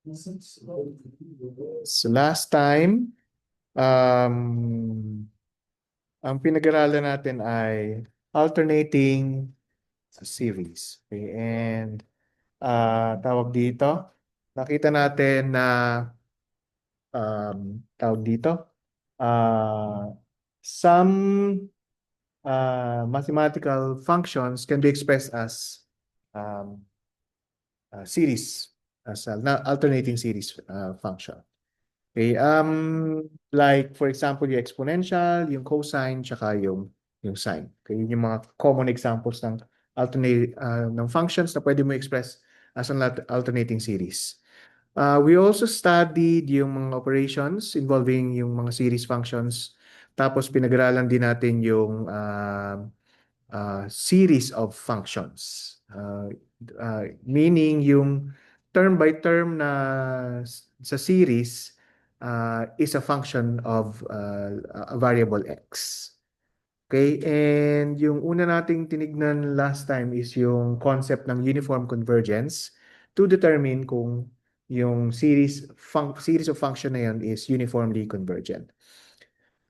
So last time, ang pinag-aralan natin ay alternating series. Okay? And tawag dito, nakita natin na tawag dito, some mathematical functions can be expressed as um, series, as an alternating series function. Okay, like for example, yung exponential, yung cosine, tsaka yung sine. Okay, yun yung mga common examples ng alternate ng functions na pwede mo express as an alternating series. We also studied yung mga operations involving yung mga series functions. Tapos pinag-aralan din natin yung series of functions. Meaning yung term by term na sa series is a function of a variable x. Okay, and yung una nating tinignan last time is yung concept ng uniform convergence to determine kung yung series of function na yan is uniformly convergent.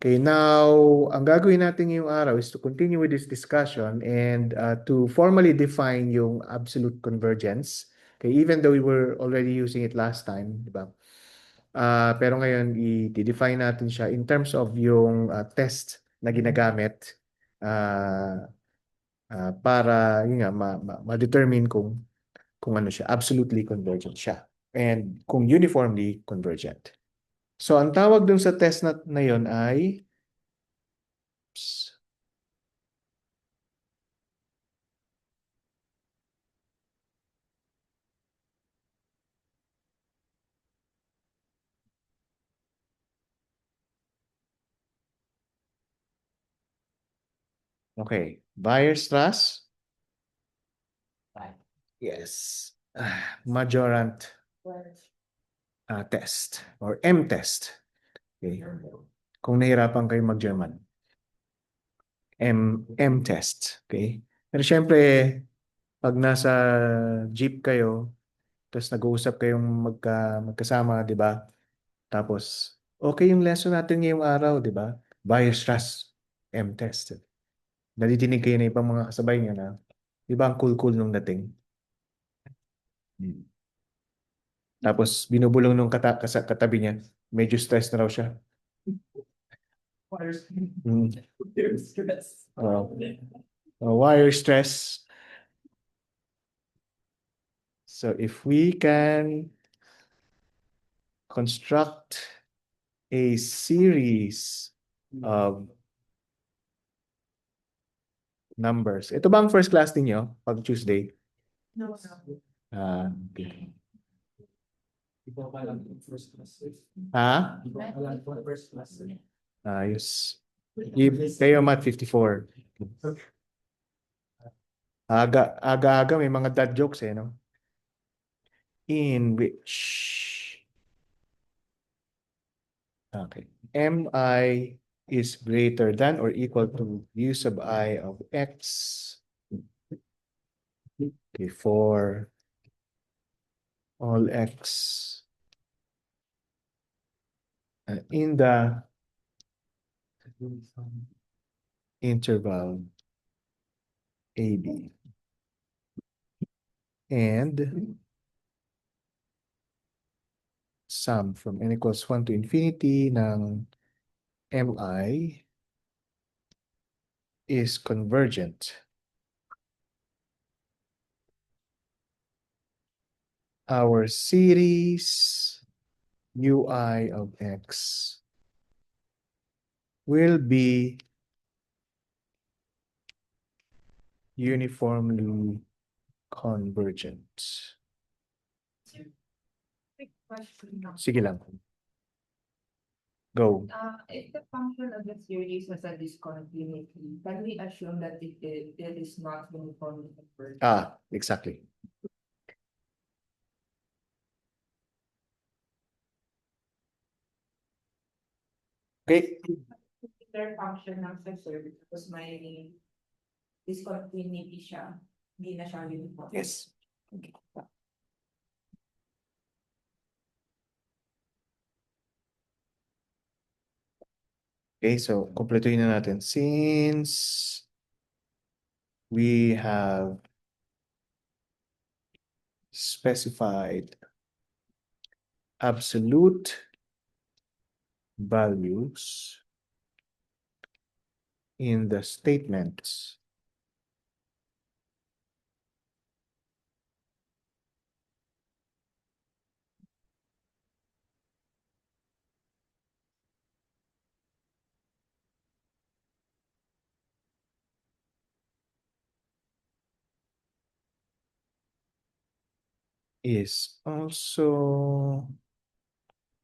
Okay, now, ang gagawin natin ngayong araw is to continue with this discussion and to formally define yung absolute convergence. Okay, even though we were already using it last time, di ba? Pero ngayon, i-define natin siya in terms of yung test na ginagamit uh, para yun nga, ma-determine kung ano siya, absolutely convergent siya. And kung uniformly convergent. So, ang tawag dun sa test na yun ay okay, Weierstrass. Yes. Majorant test or M-test. Okay. Kung nahirapan kayo mag-German. M-test. Okay. Pero syempre, pag nasa jeep kayo, tapos nag-uusap kayong magkasama, di ba? Tapos, okay yung lesson natin ngayong araw, di ba? Weierstrass M-test. Nadidinig kayo na ibang mga kasabay niya na, di ba ang cool-cool nung dating? Hmm. Tapos binubulong nung katabi niya, medyo stress na raw siya. Mm. Wire stress. So if we can construct a series of numbers. Ito ba ang first class ninyo pag Tuesday? No. Okay. Ha? Ayos. Kayo mat 54. Aga-aga may mga dad jokes no? In which okay, mi is greater than or equal to u sub I of x. Okay, for all x in the interval AB. And sum from n equals 1 to infinity ng mi is convergent. Our series ui of x will be uniformly convergent. Quick question. Sige lang. Go. If the function of the series has a discontinuity, can we assume that it is not uniformly convergent? Exactly. Okay. Their function ng series because may discontinuity siya, hindi na siya uniform. Yes. Okay, so kumpletuhin na natin. Since we have specified absolute values in the statements, is also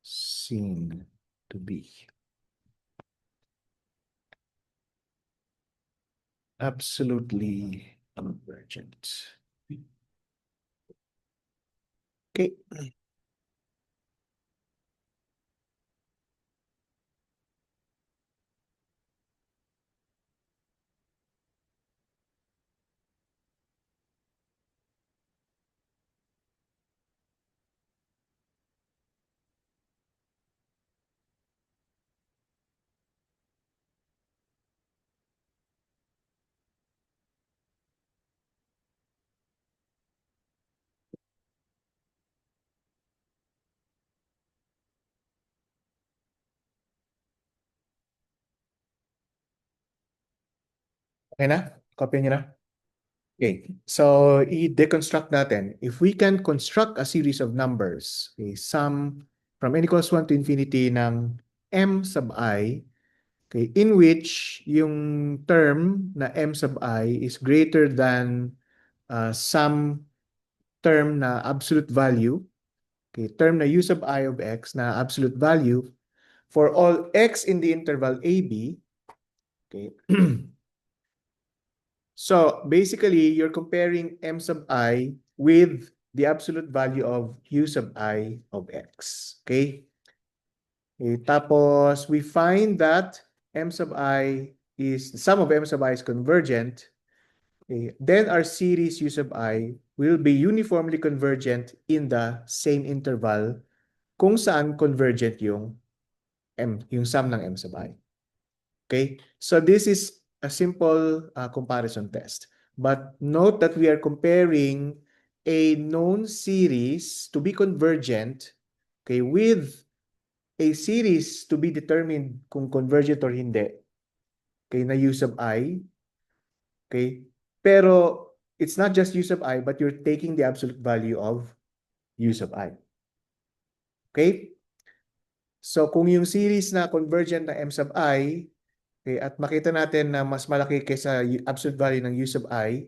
seen to be absolutely convergent. Okay. Okay na? Copy niyo na? Okay. So, i-deconstruct natin. If we can construct a series of numbers, okay, sum from n equals 1 to infinity ng m sub I, okay, in which yung term na m sub I is greater than some term na absolute value, okay, term na u sub I of x na absolute value for all x in the interval AB, okay. So basically, you're comparing m sub I with the absolute value of u sub I of x. Okay? Tapos, we find that m sub I is, the sum of m sub I is convergent. Okay? Then our series u sub I will be uniformly convergent in the same interval kung saan convergent yung sum ng m sub I. Okay, so this is a simple comparison test. But note that we are comparing a known series to be convergent, okay, with a series to be determined kung convergent or hindi, okay, na u sub I, okay, pero it's not just u sub I, but you're taking the absolute value of u sub I. Okay? So kung yung series na convergent na m sub I, okay, at makita natin na mas malaki kaysa absolute value ng u sub I,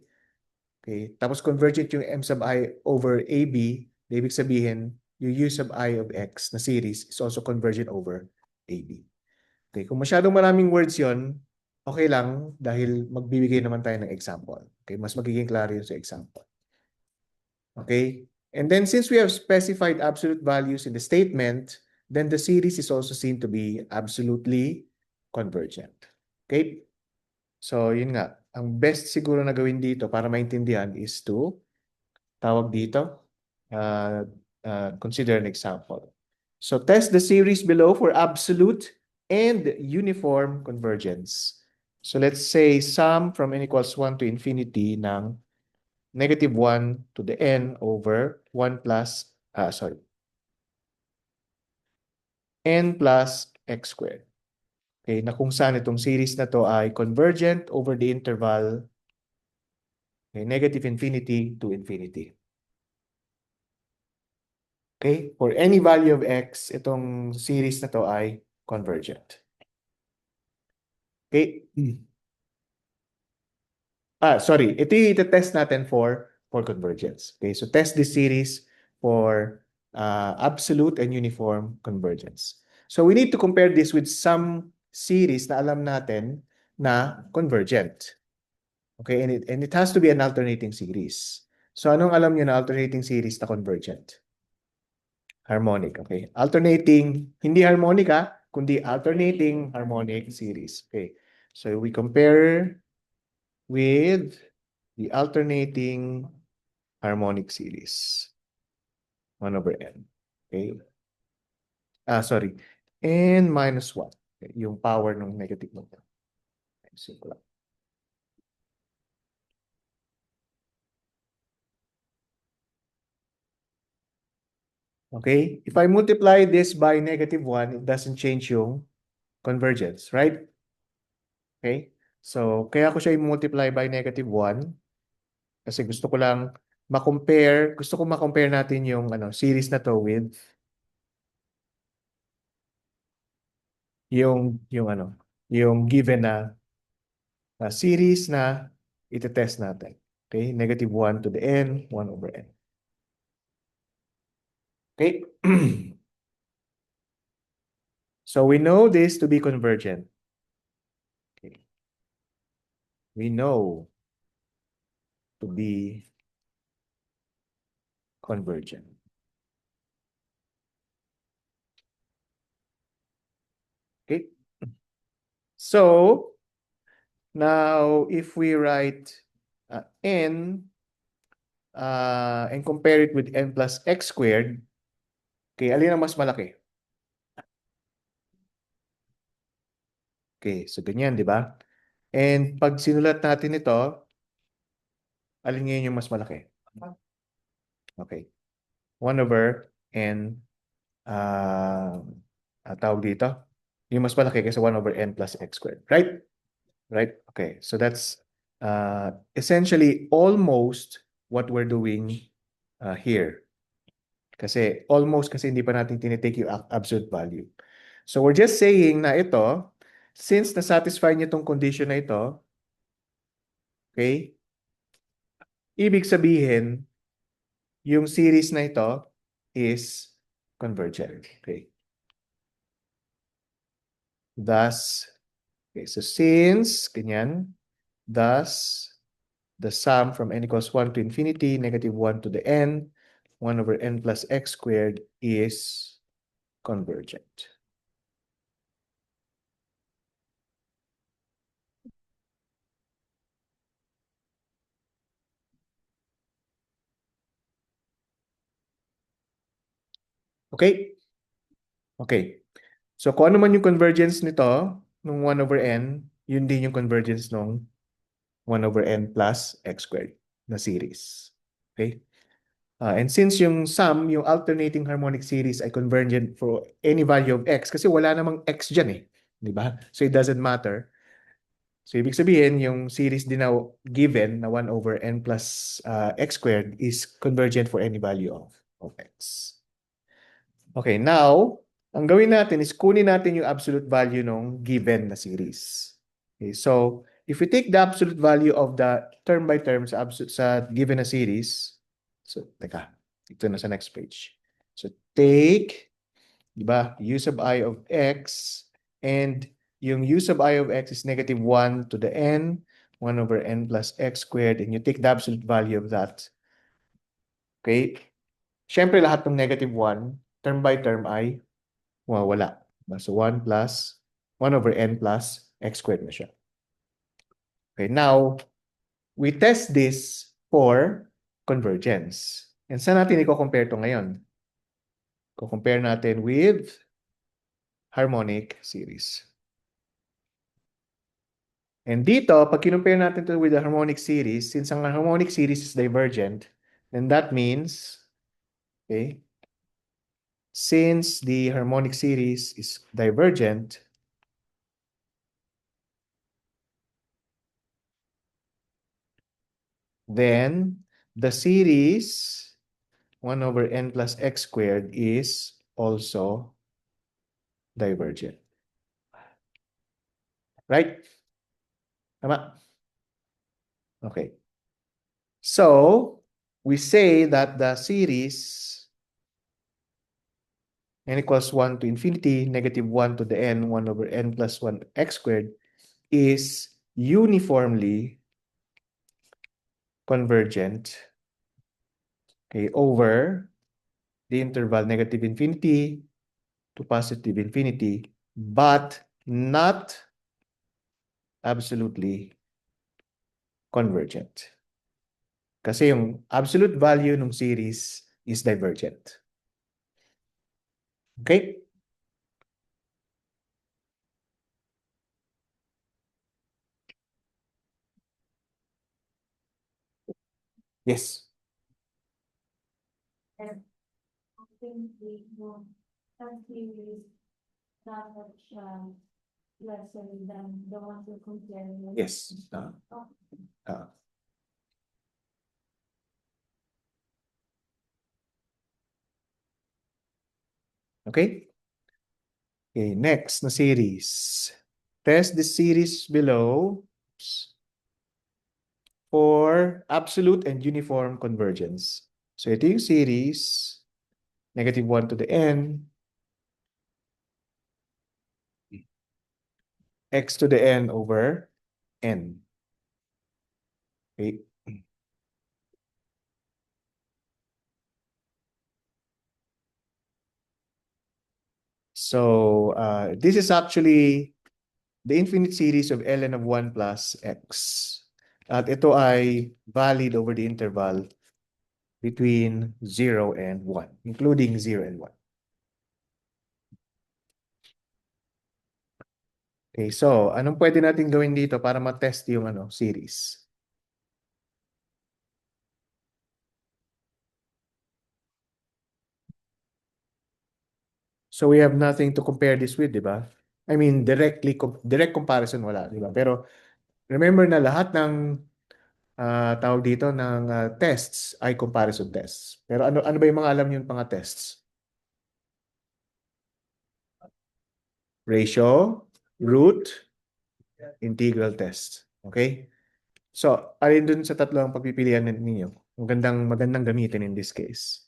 okay, tapos convergent yung m sub I over AB, ibig sabihin, yung u sub I of x na series is also convergent over AB. Okay, kung masyadong maraming words yon, okay lang dahil magbibigay naman tayo ng example. Okay, mas magiging klaro yun sa example. Okay, and then since we have specified absolute values in the statement, then the series is also seen to be absolutely convergent. Okay? So, yun nga. Ang best siguro na gawin dito para maintindihan is to tawag dito, consider an example. So, test the series below for absolute and uniform convergence. So, let's say sum from n equals 1 to infinity ng negative 1 to the n over 1 plus, n plus x squared. Okay, na kung saan itong series na to ay convergent over the interval, okay, negative infinity to infinity. Okay, for any value of x, itong series na to ay convergent. Okay. Sorry. Ito yung iti-test natin for convergence. Okay, so test this series for absolute and uniform convergence. So we need to compare this with some series na alam natin na convergent. Okay, and it has to be an alternating series. So anong alam niyo na alternating series na convergent? Harmonic, okay. Alternating, hindi harmonica, kundi alternating harmonic series. Okay, so we compare with the alternating harmonic series. 1 over n. Okay. Sorry. N minus 1. yung power ng negative number. Simple lang. Okay? If I multiply this by -1, it doesn't change yung convergence, right? Okay? So, kaya ko siya i-multiply by -1 kasi gusto ko ma-compare natin yung series na to with yung given na series na ite-test natin. Okay? -1 to the n, 1 over n. Okay? So we know this to be convergent. Okay. We know to be convergent. Okay. So now if we write n and compare it with n plus x squared, okay, alin ang mas malaki? Okay, so ganyan, di ba? And pag sinulat natin ito, alin ngayon yung mas malaki? Okay. 1 over n, tawag dito, yung mas malaki kasi 1 over n plus x squared. Right? Right? Okay. So that's essentially almost what we're doing here. Kasi almost kasi hindi pa natin tinitake yung absolute value. So we're just saying na ito, since na-satisfy niyo itong condition na ito, okay, ibig sabihin, yung series na ito is convergent. Okay. Thus, okay, so since, ganyan, thus, the sum from n equals 1 to infinity, -1 to the n, 1 over n plus x squared is convergent. Okay? Okay. So kung ano man yung convergence nito, nung 1 over n, yun din yung convergence nung 1 over n plus x squared na series. Okay? And since yung sum, yung alternating harmonic series ay convergent for any value of x, kasi wala namang x dyan eh. Di ba? So it doesn't matter. So ibig sabihin, yung series din na given na 1 over n plus x squared is convergent for any value of x. Okay, now, ang gawin natin is kunin natin yung absolute value ng given na series. Okay, so if we take the absolute value of the term by term sa given na series, so teka, ito na sa next page. So take, di ba, u sub I of x, and yung u sub I of x is -1 to the n, 1 over n plus x squared, and you take the absolute value of that. Okay? Siyempre, lahat ng -1, term by term ay wala. So 1 plus 1 over n plus x squared na siya. Okay, now, we test this for convergence. And saan natin i-compare ito ngayon? I-compare natin with harmonic series. And dito, pag kinumpare natin ito with the harmonic series, since ang harmonic series is divergent, then that means, okay, since the harmonic series is divergent, then the series 1 over n plus x squared is also divergent. Right? Tama? Okay. So, we say that the series n equals 1 to infinity, -1 to the n, 1 over n plus 1 x squared is uniformly convergent, okay, over the interval -infinity to +infinity, but not absolutely convergent. Kasi yung absolute value ng series is divergent. Okay? Yes. And simply no series dapat siya lesser than the ones you compare with. Yes. Oh, Okay? Okay, next na series. Test the series below for absolute and uniform convergence. So ito yung series, -1 to the n, x to the n over n. Okay. So this is actually the infinite series of ln of 1 plus x. At ito ay valid over the interval between 0 and 1, including 0 and 1. Okay, so anong pwede natin gawin dito para ma-test yung series? So we have nothing to compare this with, di ba? I mean, direct comparison wala, di ba? Pero remember na lahat ng tawag dito ng tests ay comparison tests. Pero ano ba yung mga alam niyo yung mga tests? Ratio, root, integral test. Okay? So, alin dun sa tatlo ang pagpipilian ninyo? Magandang gamitin in this case.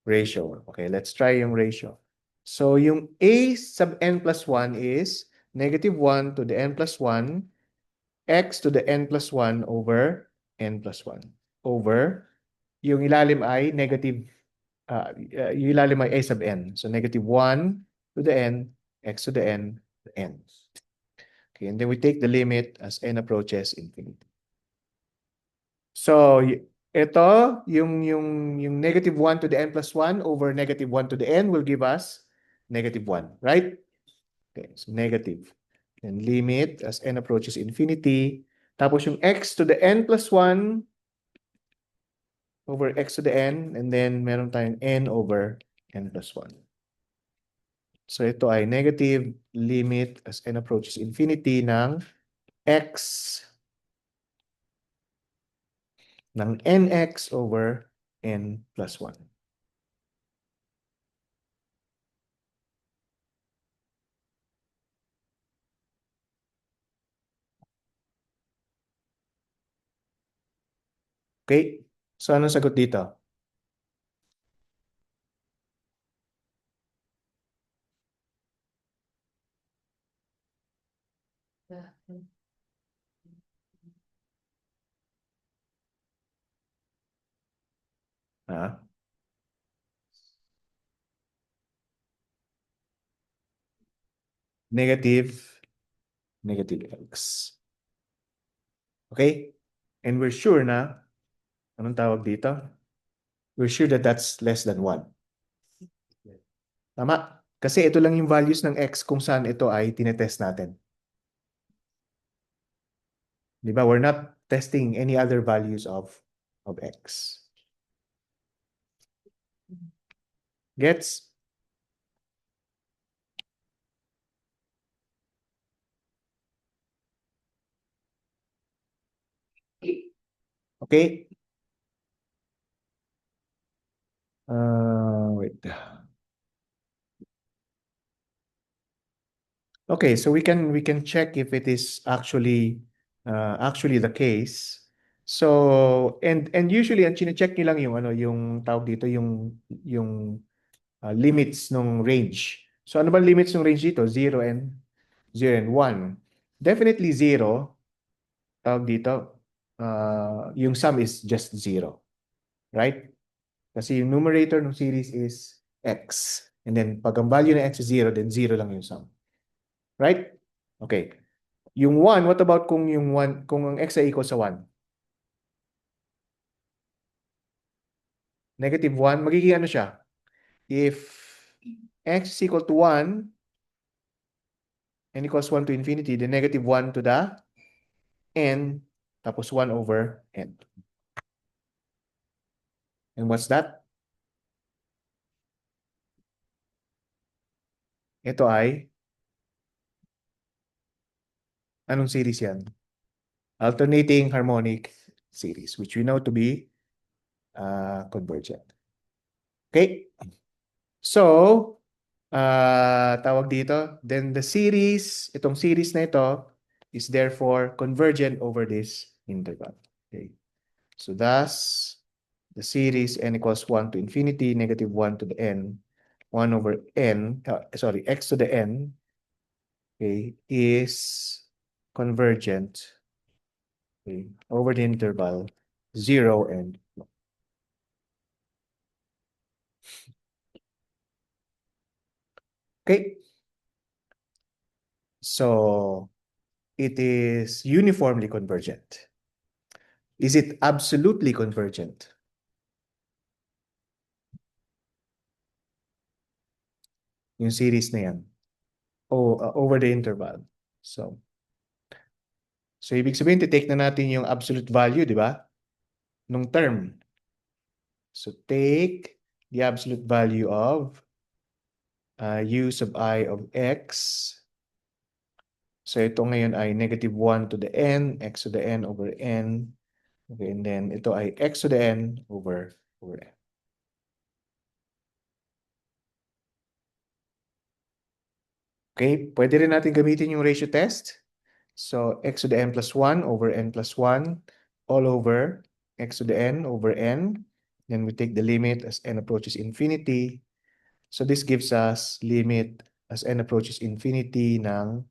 Ratio. Okay, let's try yung ratio. So, yung a sub n plus 1 is -1 to the n plus 1 x to the n plus 1 over n plus 1 over yung ilalim ay yung ilalim ay a sub n. So, -1 to the n, x to the n, n. Okay, and then we take the limit as n approaches infinity. So, ito, yung -1 to the n plus 1 over -1 to the n will give us -1, right? Okay, so negative. And limit as n approaches infinity. Tapos yung x to the n plus 1 over x to the n, and then meron tayong n over n plus 1. So ito ay negative limit as n approaches infinity ng x ng nx over n plus 1. Okay? So anong sagot dito? Ah, negative x. Okay? And we're sure na, anong tawag dito? We're sure that that's less than 1. Tama? Kasi ito lang yung values ng x kung saan ito ay tinetest natin. Di ba? We're not testing any other values of x. Gets? Okay? Wait. Okay, so we can check if it is actually the case. So and usually ang chine-check niyo lang yung yung tawag dito yung limits ng range. So ano ba limits ng range dito? 0 and 1. Definitely 0. Tawag dito yung sum is just 0. Right? Kasi yung numerator ng series is x. And then pag ang value ng x is 0, then 0 lang yung sum. Right? Okay. Yung 1, what about kung yung 1, kung ang x ay equal sa 1? -1, magiging ano siya? If x is equal to 1 and equals 1 to infinity, then -1 to the n, tapos 1 over n. And what's that? Ito ay, anong series yan? Alternating harmonic series, which we know to be convergent. Okay? So, tawag dito, then the series, itong series na ito, is therefore convergent over this interval. Okay? So thus, the series n equals 1 to infinity, negative 1 to the n, 1 over n, x to the n, okay, is convergent, okay, over the interval 0 and 1. Okay. So it is uniformly convergent. Is it absolutely convergent? Yung series na yan. Over the interval. So ibig sabihin, take na natin yung absolute value, di ba? Nung term. So take the absolute value of u sub I of x. So ito ngayon ay negative 1 to the n, x to the n over n. Okay, and then ito ay x to the n over n. Okay, pwede rin natin gamitin yung ratio test. So x to the n plus 1 over n plus 1 all over x to the n over n. Then we take the limit as n approaches infinity. So this gives us limit as n approaches infinity ng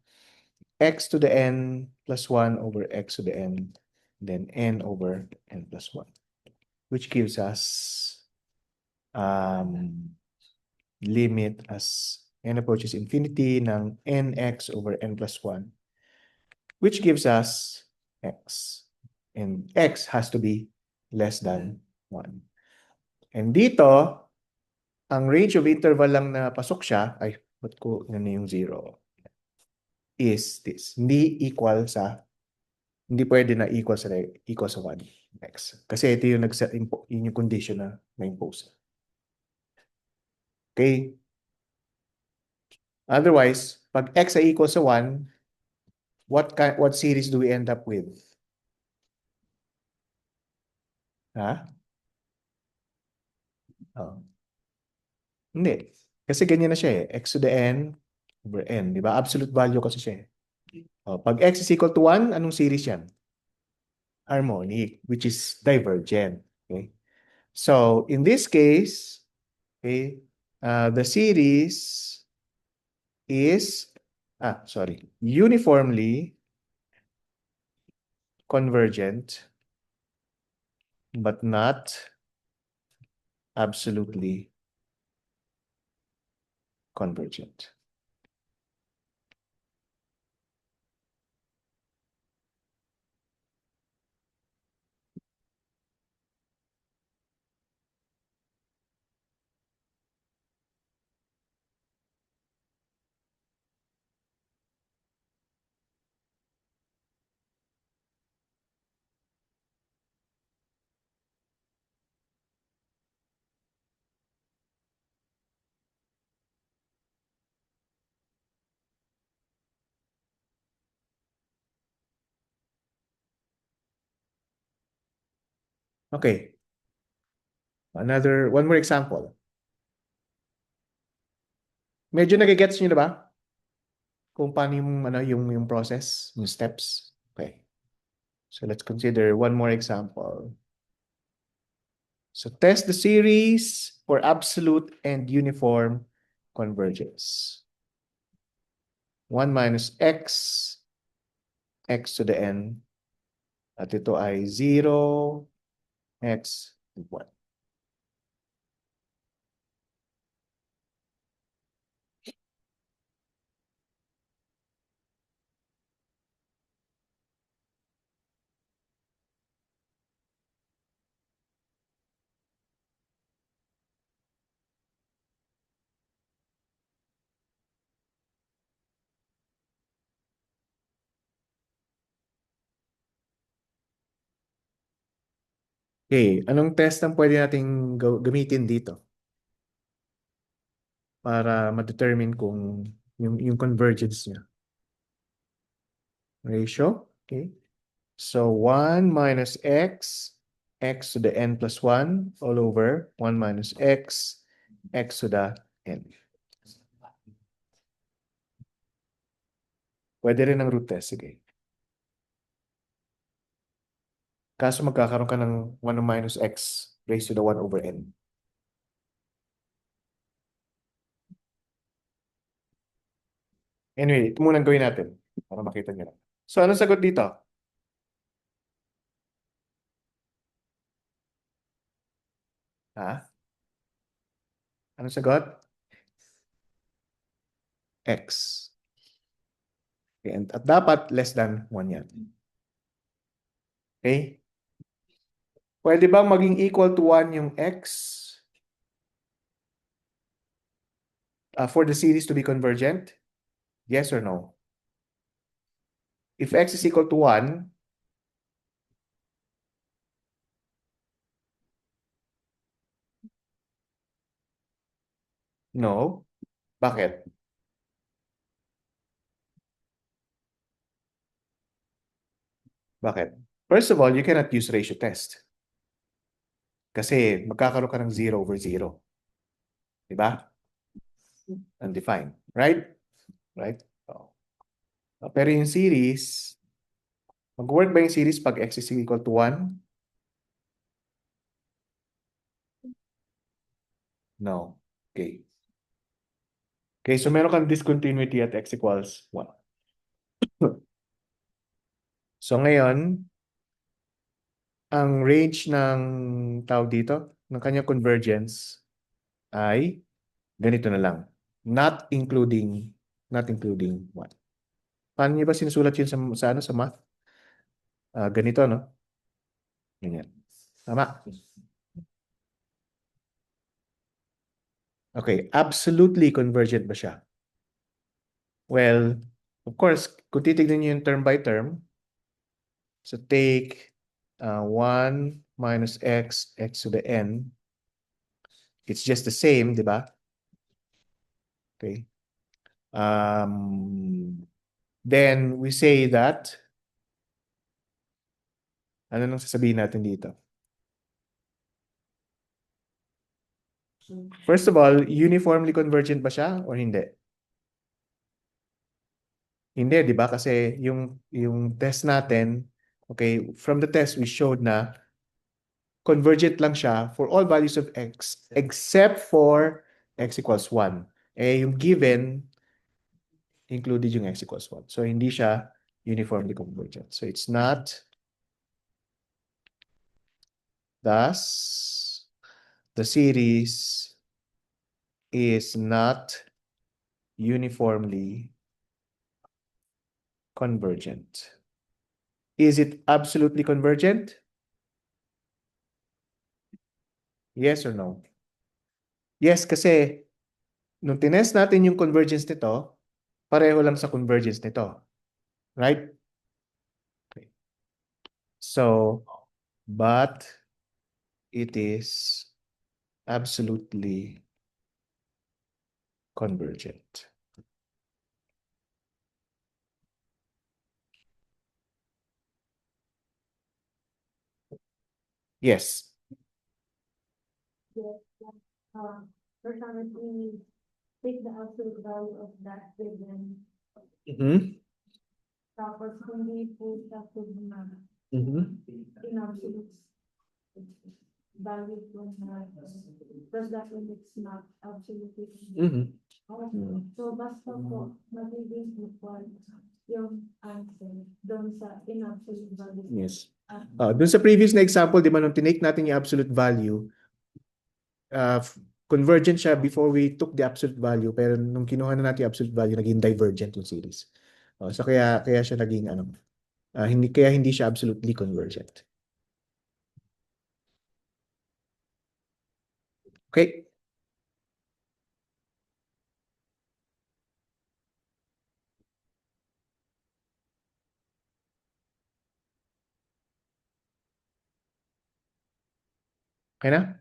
x to the n plus 1 over x to the n, then n over n plus 1, which gives us limit as n approaches infinity ng nx over n plus 1, which gives us x. And x has to be less than 1. And dito, ang range of interval lang na pasok siya, ay, ba't ko yun yung 0? Is this. Hindi pwede na equal sa 1 x. Kasi ito yung yun yung condition na na-impose. Okay? Otherwise, pag x ay equal sa 1, what series do we end up with? Ha? Oh. Hindi. Kasi ganyan na siya eh. X to the n over n. Di ba? Absolute value kasi siya eh. Oh, pag x is equal to 1, anong series yan? Harmonic, which is divergent. Okay? So, in this case, okay, the series is, uniformly convergent, but not absolutely convergent. Okay. One more example. Medyo nagigets niyo na ba? Kung paano yung process, yung steps. Okay. So let's consider one more example. So test the series for absolute and uniform convergence. 1 minus x, x to the n, at ito ay 0, x, 1. Okay, anong test ang pwede nating gamitin dito para ma-determine kung yung convergence niya? Ratio, okay. So 1 minus x to the n plus 1 all over 1 minus x to the n. Pwede rin ang root test, sige. Kaso magkakaroon ka ng 1 minus x raised to the 1 over n. Anyway, ito muna ang gawin natin para makita nyo lang. So, anong sagot dito? Ha? Anong sagot? X. Okay, at dapat less than 1 yan. Okay? Pwede bang maging equal to 1 yung x for the series to be convergent? Yes or no? If x is equal to 1, no. Bakit? Bakit? First of all, you cannot use ratio test. Kasi magkakaroon ka ng 0 over 0. Diba? Undefined. Right? Right? So, pero yung series, mag-work ba yung series pag x is equal to 1? No. Okay. Okay, so meron kang discontinuity at x equals 1. So ngayon, ang range ng tawag dito, ng kanyang convergence ay ganito na lang. Not including 1. Paano niyo ba sinusulat yun sa math? Ganito, no? Ganyan. Tama. Okay, absolutely convergent ba siya? Well, of course, kung titignan niyo yung term by term, so take 1 minus x to the n. It's just the same, di ba? Okay. Then we say that, ano nang sasabihin natin dito? First of all, uniformly convergent ba siya or hindi? Hindi, di ba? Kasi yung test natin, okay, from the test we showed na convergent lang siya for all values of x except for x equals 1. Eh, yung given, included yung x equals 1. So, hindi siya uniformly convergent. So, it's not. Thus, the series is not uniformly convergent. Is it absolutely convergent? Yes or no? Yes, kasi nung tinest natin yung convergence nito, pareho lang sa convergence nito. Right? Okay. So, but it is absolutely convergent. Yes. Yes, for example, we take the absolute value of that given, tapos hindi po siya na in absolute value po na, does that mean it's not absolutely? So basta po, magiging equal yung answer doon sa in absolute value. Yes. Dun sa previous na example, di ba, nung tinake natin yung absolute value, convergent siya before we took the absolute value, pero nung kinuha na natin yung absolute value, naging divergent yung series. So kaya siya naging hindi siya absolutely convergent. Okay? Okay na?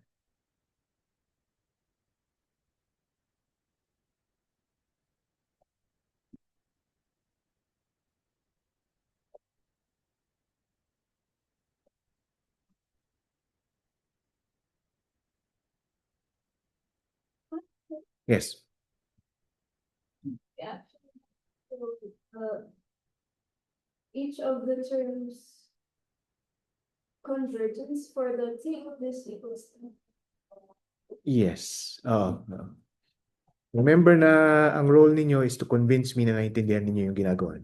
Yes. Yeah. So, each of the terms convergence for the T of this equals to. Yes. Remember na ang role ninyo is to convince me na naintindihan ninyo yung ginagawa.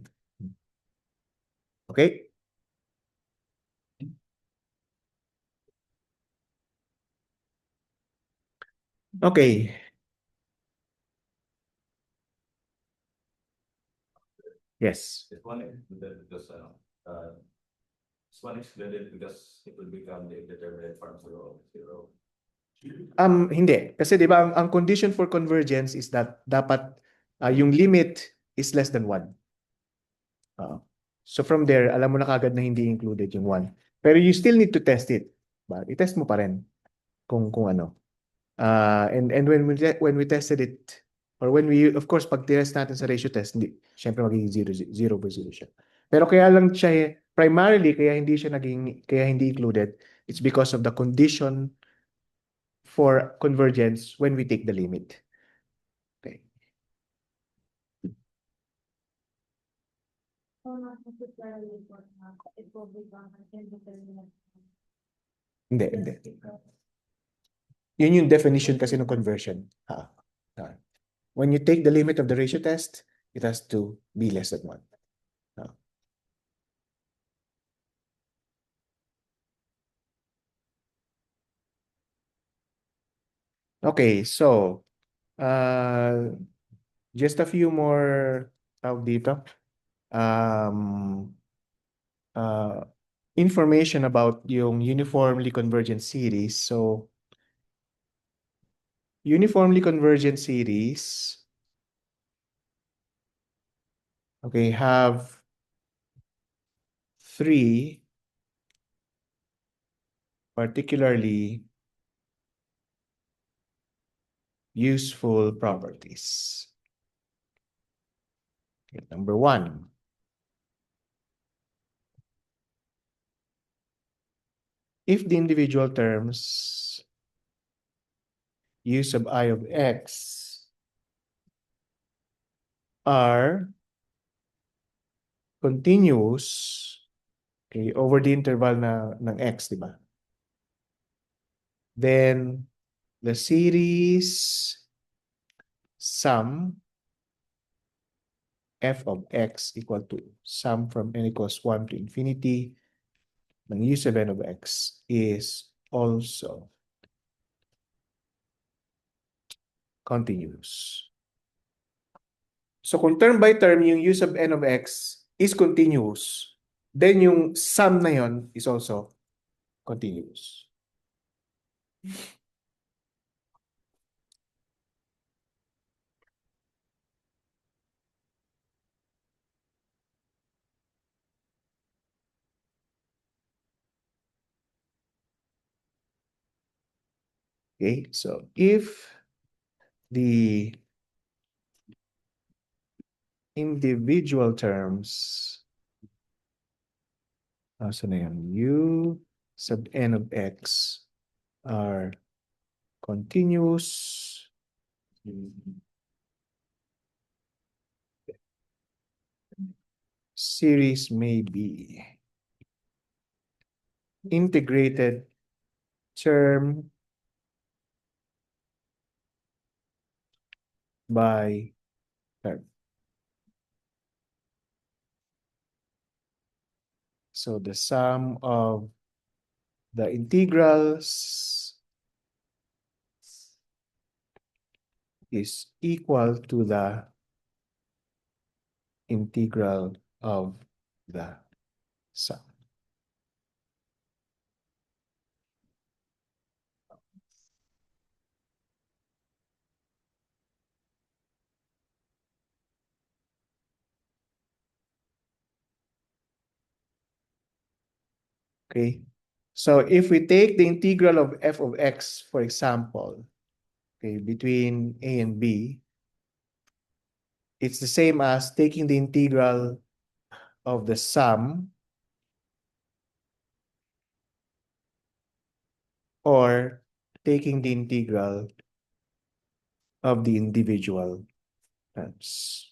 Okay? Okay. Yes. This one excluded because this one excluded because it will become the indeterminate form 0, 0. Hindi. Kasi 'di ba ang condition for convergence is that dapat yung limit is less than 1. So from there, alam mo na kagad na hindi included yung 1. Pero you still need to test it. I-test mo pa rin kung ano. And when we tested it, or when we, of course, pag test natin sa ratio test, hindi, syempre magiging 0 siya. Pero kaya lang siya, primarily, kaya hindi included, it's because of the condition for convergence when we take the limit. Okay. Not necessarily for it will become an indeterminate. Hindi. Yun yung definition kasi ng conversion. When you take the limit of the ratio test, it has to be less than 1. Okay, so just a few more tawag dito. Information about yung uniformly convergent series. So, uniformly convergent series, okay, have 3 particularly useful properties. Okay, number 1, if the individual terms u sub I of x are continuous, okay, over the interval ng x, di ba? Then the series sum f of x equal to sum from n equals 1 to infinity ng u sub n of x is also continuous. So kung term by term yung u sub n of x is continuous, then yung sum na yon is also continuous. Okay, so if the individual terms, so na yun, u sub n of x are continuous, series may be integrated term by term. So the sum of the integrals is equal to the integral of the sum. Okay, So if we take the integral of f of x, for example, okay, between a and b, it's the same as taking the integral of the sum or taking the integral of the individual terms.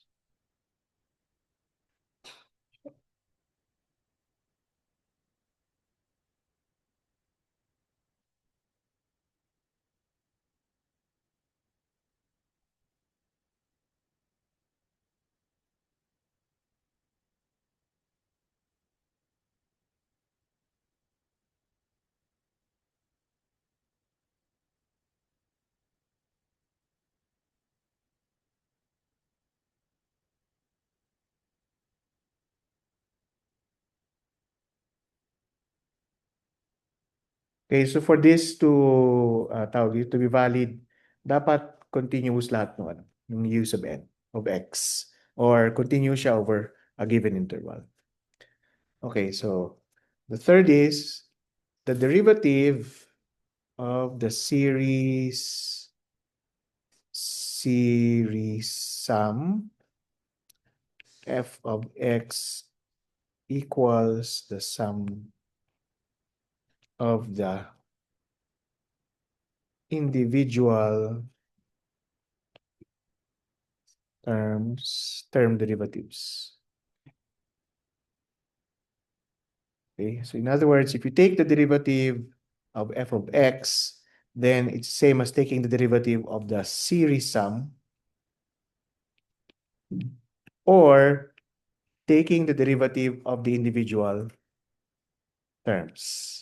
Okay, so for this to tawag dito, to be valid, dapat continuous lahat ng ano, yung use of n of x or continuous siya over a given interval. Okay, so the third is the derivative of the series sum f of x equals the sum of the individual term derivatives. Okay, so in other words, if you take the derivative of f of x, then it's same as taking the derivative of the series sum or taking the derivative of the individual terms.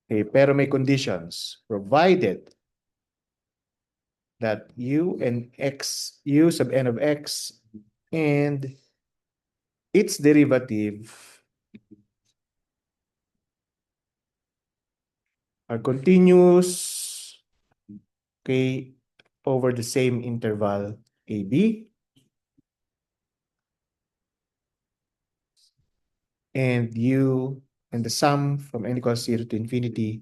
Okay, pero may conditions, provided that u sub n of x and its derivative are continuous, okay, over the same interval AB, and u and the sum from n equals 0 to infinity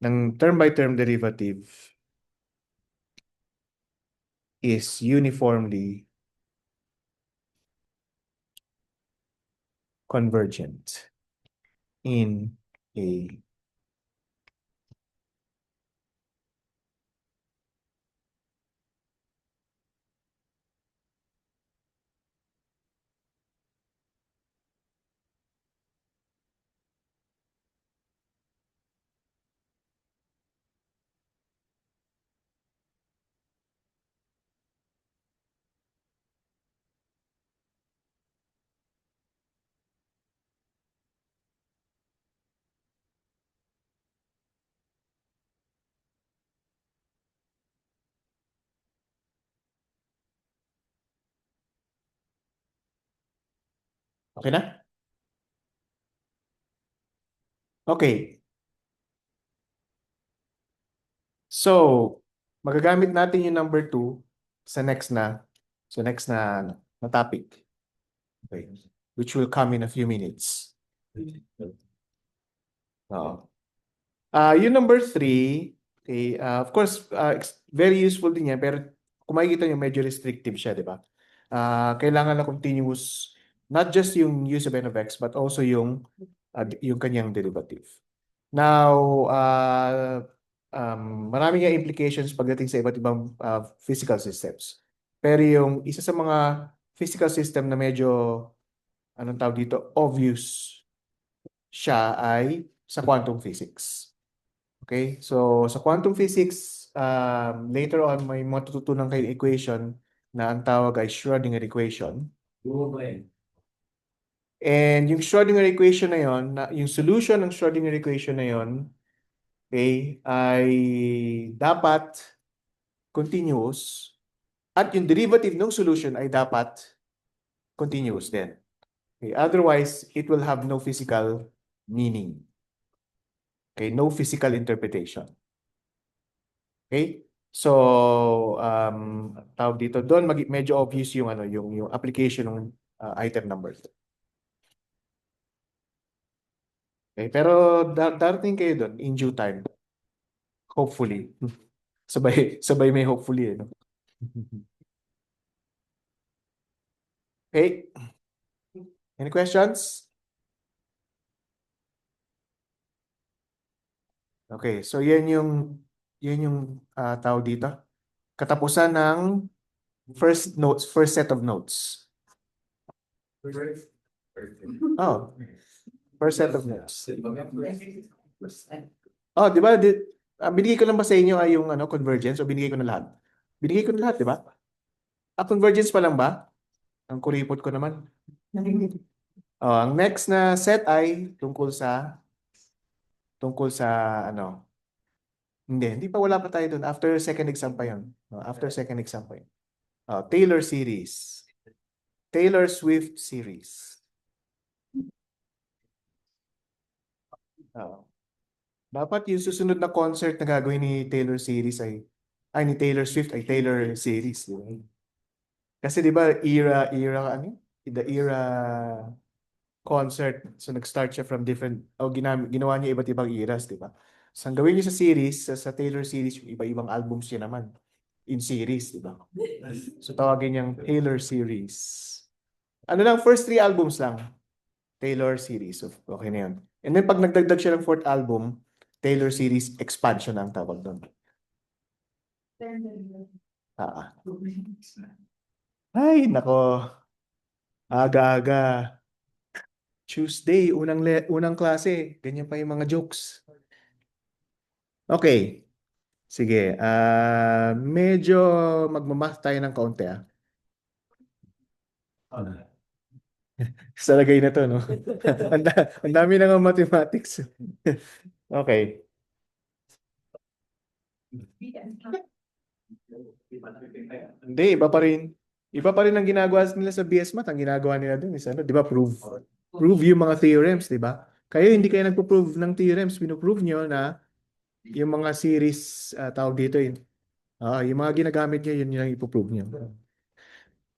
ng term by term derivative is uniformly convergent in a okay na? Okay. So, magagamit natin yung number 2 sa next na na topic. Okay. Which will come in a few minutes. Oo. Yung number 3, okay, of course, very useful din yan, pero kung makikita nyo, medyo restrictive siya, di ba? Kailangan na continuous, not just yung use of n of x, but also yung kanyang derivative. Now, marami nga implications pagdating sa iba't ibang physical systems. Pero yung isa sa mga physical system na medyo, anong tawag dito, obvious siya ay sa quantum physics. Okay? So, sa quantum physics, later on, may matututunan kayo equation na ang tawag ay Schrödinger equation. And yung Schrödinger equation na yon, yung solution ng Schrödinger equation na yon, okay, ay dapat continuous at yung derivative ng solution ay dapat continuous din. Okay, otherwise, it will have no physical meaning. Okay, no physical interpretation. Okay? So, tawag dito, doon medyo obvious yung yung application ng item number. Okay, pero darating kayo doon in due time. Hopefully. Sabay may hopefully eh, no? Okay, any questions? Okay, so yan yung tawag dito. Katapusan ng first set of notes. Oh, first set of notes. Oh, di ba? Binigay ko lang ba sa inyo ay yung convergence o binigay ko na lahat? Binigay ko na lahat, di ba? Convergence pa lang ba? Ang kuripot ko naman. Oh, ang next na set ay tungkol sa ano? Hindi pa, wala pa tayo doon. After second exam pa 'yon. After second exam pa 'yon. Taylor series. Taylor Swift series. Oh. Dapat yung susunod na concert na gagawin ni Taylor series ni Taylor Swift ay Taylor series, di ba? Kasi di ba the era concert. So nag-start siya from different ginawa niya iba't ibang eras, di ba? So ang gawin niya sa series, sa Taylor series, yung iba-ibang albums niya naman in series, di ba? So tawagin niyang Taylor series. Ano lang, first 3 albums lang. Taylor series. So, okay na yun. And then pag nagdagdag siya ng 4th album, Taylor series expansion ang tawag doon. Ah. Ay, nako. Aga-aga. Tuesday, unang klase. Ganyan pa yung mga jokes. Okay. Sige. Medyo magmamath tayo ng kaunti ah. Sa lagay na to, no? Ang dami na ng mathematics. Okay. Hindi, iba pa rin. Iba pa rin ang ginagawa nila sa BS Math. Ang ginagawa nila dun is di ba, prove yung mga theorems, di ba? Kayo hindi kayo nagpo-prove ng theorems, pino-prove nyo na yung mga series, tawag dito yun. Yung mga ginagamit nyo, yun yung ipo-prove nyo.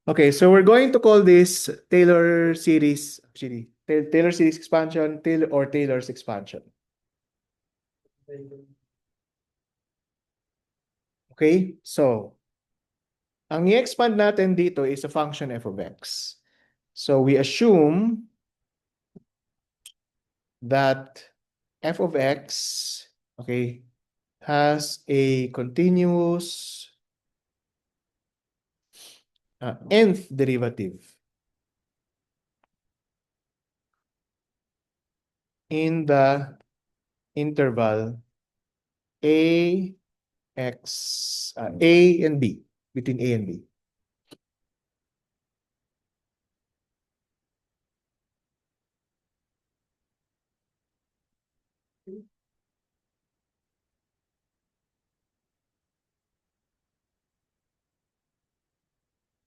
Okay, so we're going to call this Taylor series, actually, Taylor series expansion, Taylor's expansion. Okay, so ang i-expand natin dito is a function f of x. So we assume that f of x, okay, has a continuous nth derivative in the interval a and b, between a and b.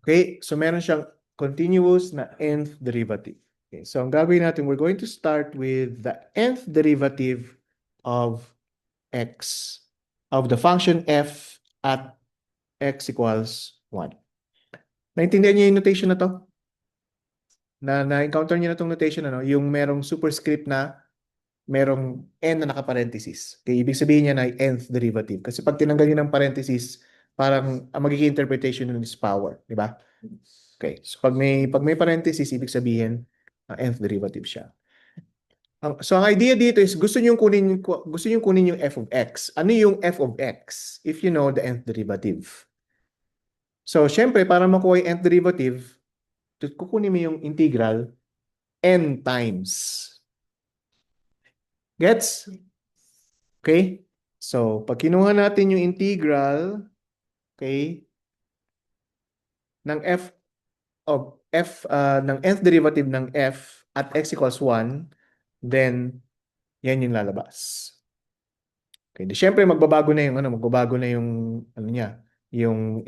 Okay, so meron siyang continuous na nth derivative. Okay, so ang gagawin natin, we're going to start with the nth derivative of x, of the function f at x equals 1. Naintindihan niyo yung notation na to? Na-encounter niyo na itong notation, yung merong superscript na merong n na naka-parenthesis. Okay, ibig sabihin niya na nth derivative. Kasi pag tinanggal niyo ng parenthesis, parang ang magiging interpretation nun is power, di ba? Okay, so pag may parenthesis, ibig sabihin nth derivative siya. So ang idea dito is gusto niyo kunin yung f of x. Ano yung f of x? If you know the nth derivative. So syempre para makuha yung nth derivative, kukunin mo yung integral n times. Gets? Okay? So pag kinuha natin yung integral, okay, ng f ng nth derivative ng f at x equals 1, then yan yung lalabas. Okay, di syempre magbabago na yung niya, yung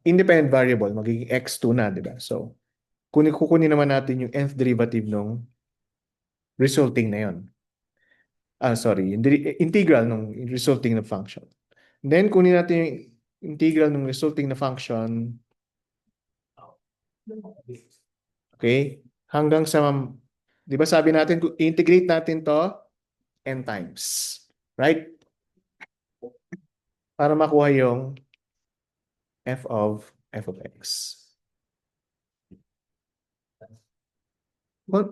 independent variable magiging x2 na, di ba? So kukunin naman natin yung nth derivative ng resulting na yon. Sorry, yung integral ng resulting na function. Then kunin natin yung integral ng resulting na function. Okay? Hanggang sa Di ba sabi natin, integrate natin to n times. Right? Para makuha yung f of x.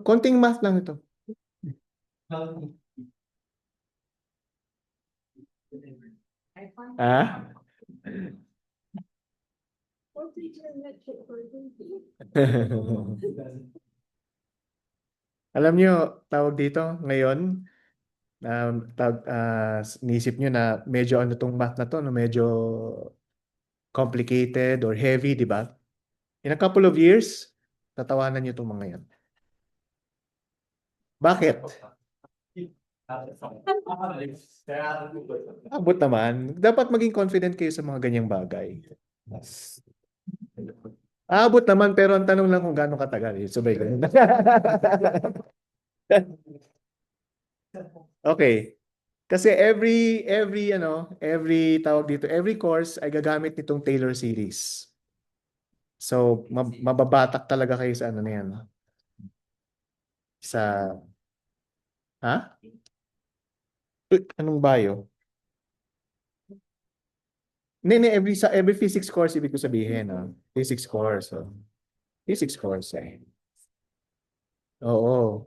Konting math lang ito. Ah? What teacher metric for 20? Alam nyo, tawag dito, ngayon, nisip nyo na medyo ano tong math na to, no? Medyo complicated or heavy, di ba? In a couple of years, tatawanan nyo itong mga yan. Bakit? Abot naman. Dapat maging confident kayo sa mga ganyang bagay. Abot naman, pero ang tanong lang kung gaano katagal. Sabay ko. Okay. Kasi every tawag dito, every course ay gagamit nitong Taylor series. So, mababatak talaga kayo sa ano na yan. Sa, ha? Anong bio? Hindi, every physics course, ibig ko sabihin, physics course. Physics course, eh. Oo.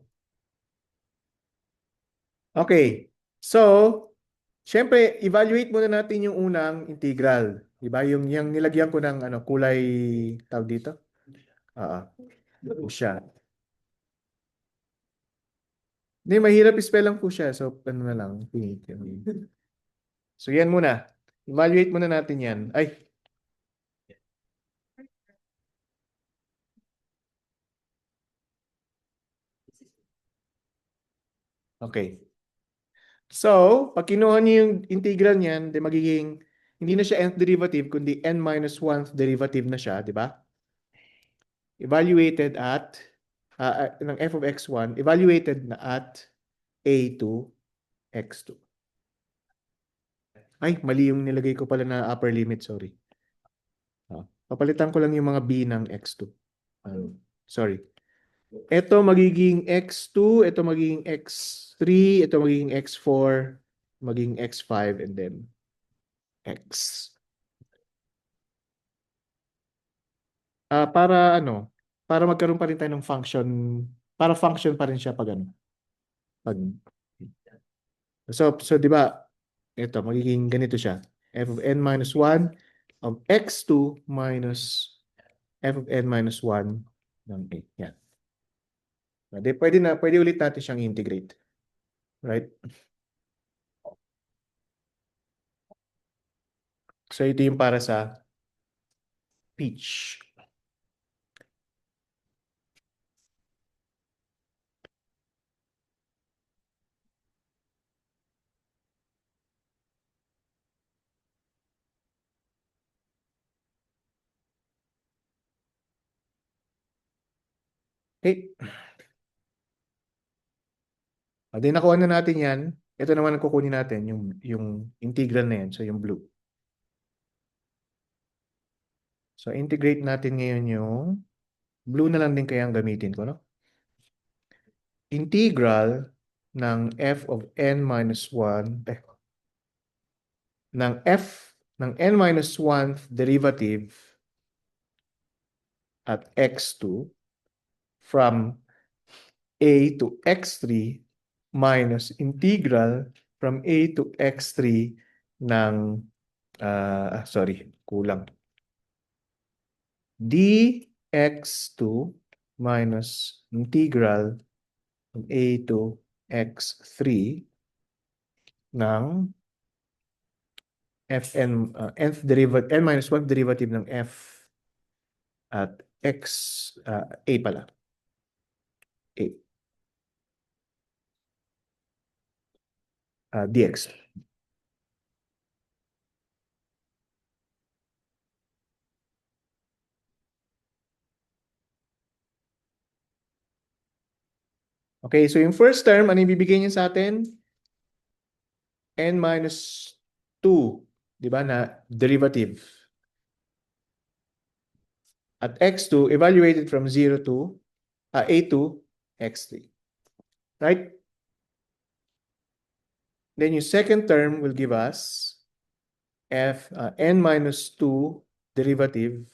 Okay. So, syempre, evaluate muna natin yung unang integral. Diba? Yung nilagyan ko ng kulay, tawag dito? Siya. Hindi, mahirap i-spell ang siya. So, ano na lang. So, yan muna. Evaluate muna natin yan. Ay. Okay. So, pag kinuha niyo yung integral niyan, di magiging, hindi na siya nth derivative, kundi n minus 1th derivative na siya, di ba? Evaluated at, ng f of x1, evaluated na at a2, x2. Ay, mali yung nilagay ko pala na upper limit, sorry. Papalitan ko lang yung mga b ng x2. Sorry. Ito magiging x2, ito magiging x3, ito magiging x4, magiging x5, and then x. Para magkaroon pa rin tayo ng function, para function pa rin siya pag ano. So di ba, ito, magiging ganito siya. F of n minus 1 of x2 minus f of n minus 1 ng a. Yan. Pwede ulit natin siyang integrate. Right? So ito yung para sa peach. Okay. Then nakuha na natin yan. Ito naman ang kukunin natin, yung integral na yan. So yung blue. So integrate natin ngayon yung blue na lang din kaya ang gamitin ko, no? Integral ng f of n minus 1, ng f ng n minus 1th derivative at x2 from a to x3 minus integral from a to x3 ng, kulang. dx2 minus integral from a to x3 ng nth derivative, n minus 1 derivative ng f at x, a pala. Dx. Okay, so yung first term, ano yung bibigay niya sa atin? N minus 2, di ba, na derivative. At x2, evaluated from 0 to, a to x3. right? Then yung second term will give us n minus 2 derivative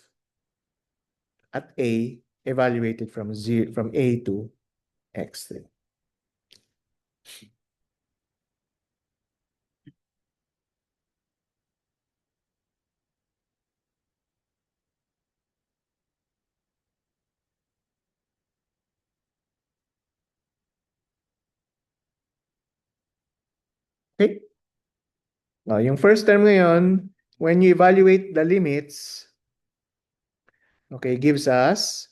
at a evaluated from a to x3. Okay? Yung first term ngayon, when you evaluate the limits, okay, gives us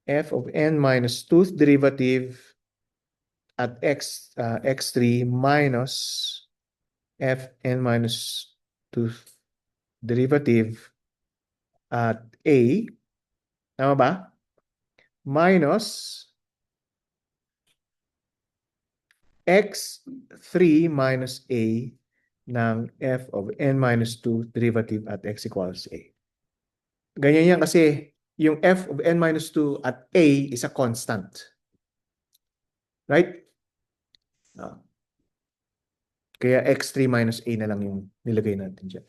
f of n minus 2th derivative at x3 minus f n minus 2th derivative at a. Tama ba? Minus x3 minus a ng f of n minus 2 derivative at x equals a. Ganyan yan kasi yung f of n minus 2 at a is a constant. Right? Kaya x3 minus a na lang yung nilagay natin dyan.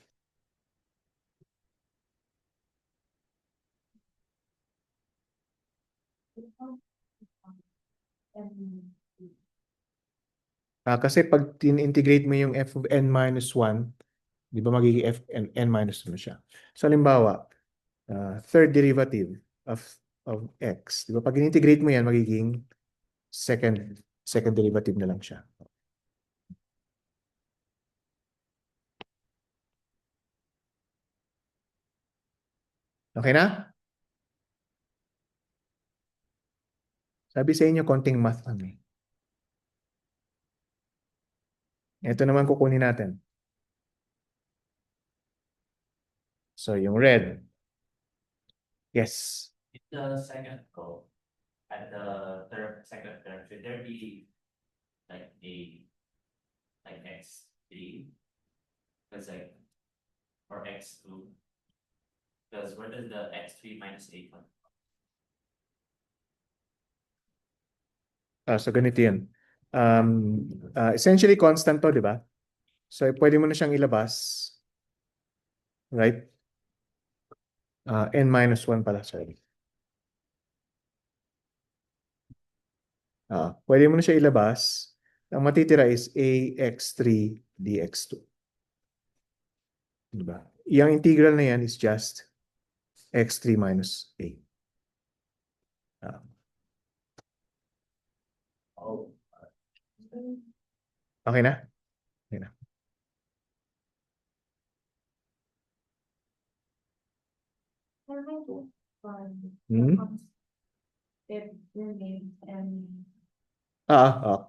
Kasi pag tin-integrate mo yung f of n minus 1, di ba magiging f n minus 1 siya. So, halimbawa, third derivative of x. Di ba? Pag in-integrate mo yan, magiging second derivative na lang siya. Okay na? Sabi sa inyo, konting math lang eh. Ito naman kukunin natin. So, yung red. Yes. In the second row, at the second term, should there be like x3? Because or x2? Because where does the x3 minus a come? So, ganito yan. Essentially, constant to, di ba? So, pwede mo na siyang ilabas. Right? N minus 1 pala, sorry. Pwede mo na siya ilabas. Ang matitira is ax3 dx2. Diba? Yung integral na yan is just x3 minus a. Okay na? Okay na.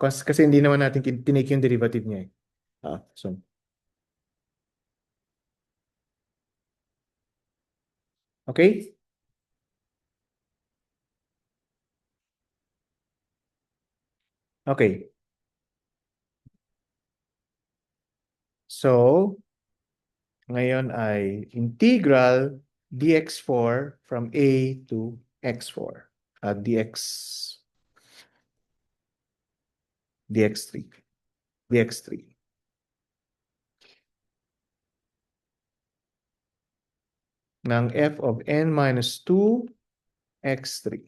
Kasi hindi naman natin tinake yung derivative niya eh. So, okay? Okay. So, ngayon ay integral dx4 from a to x4. dx3 ng f of n minus 2 x3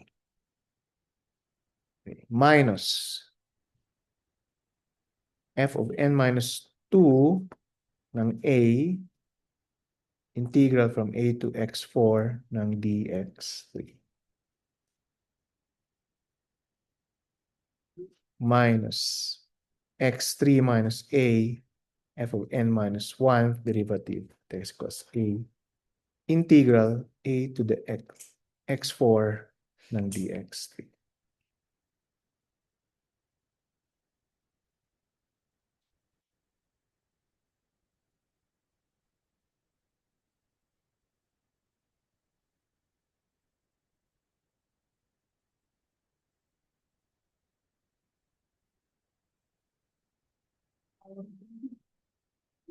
minus f of n minus 2 ng a integral from a to x4 ng dx3 minus x3 minus a f of n minus 1 derivative x equals a integral a to the x4 ng dx3.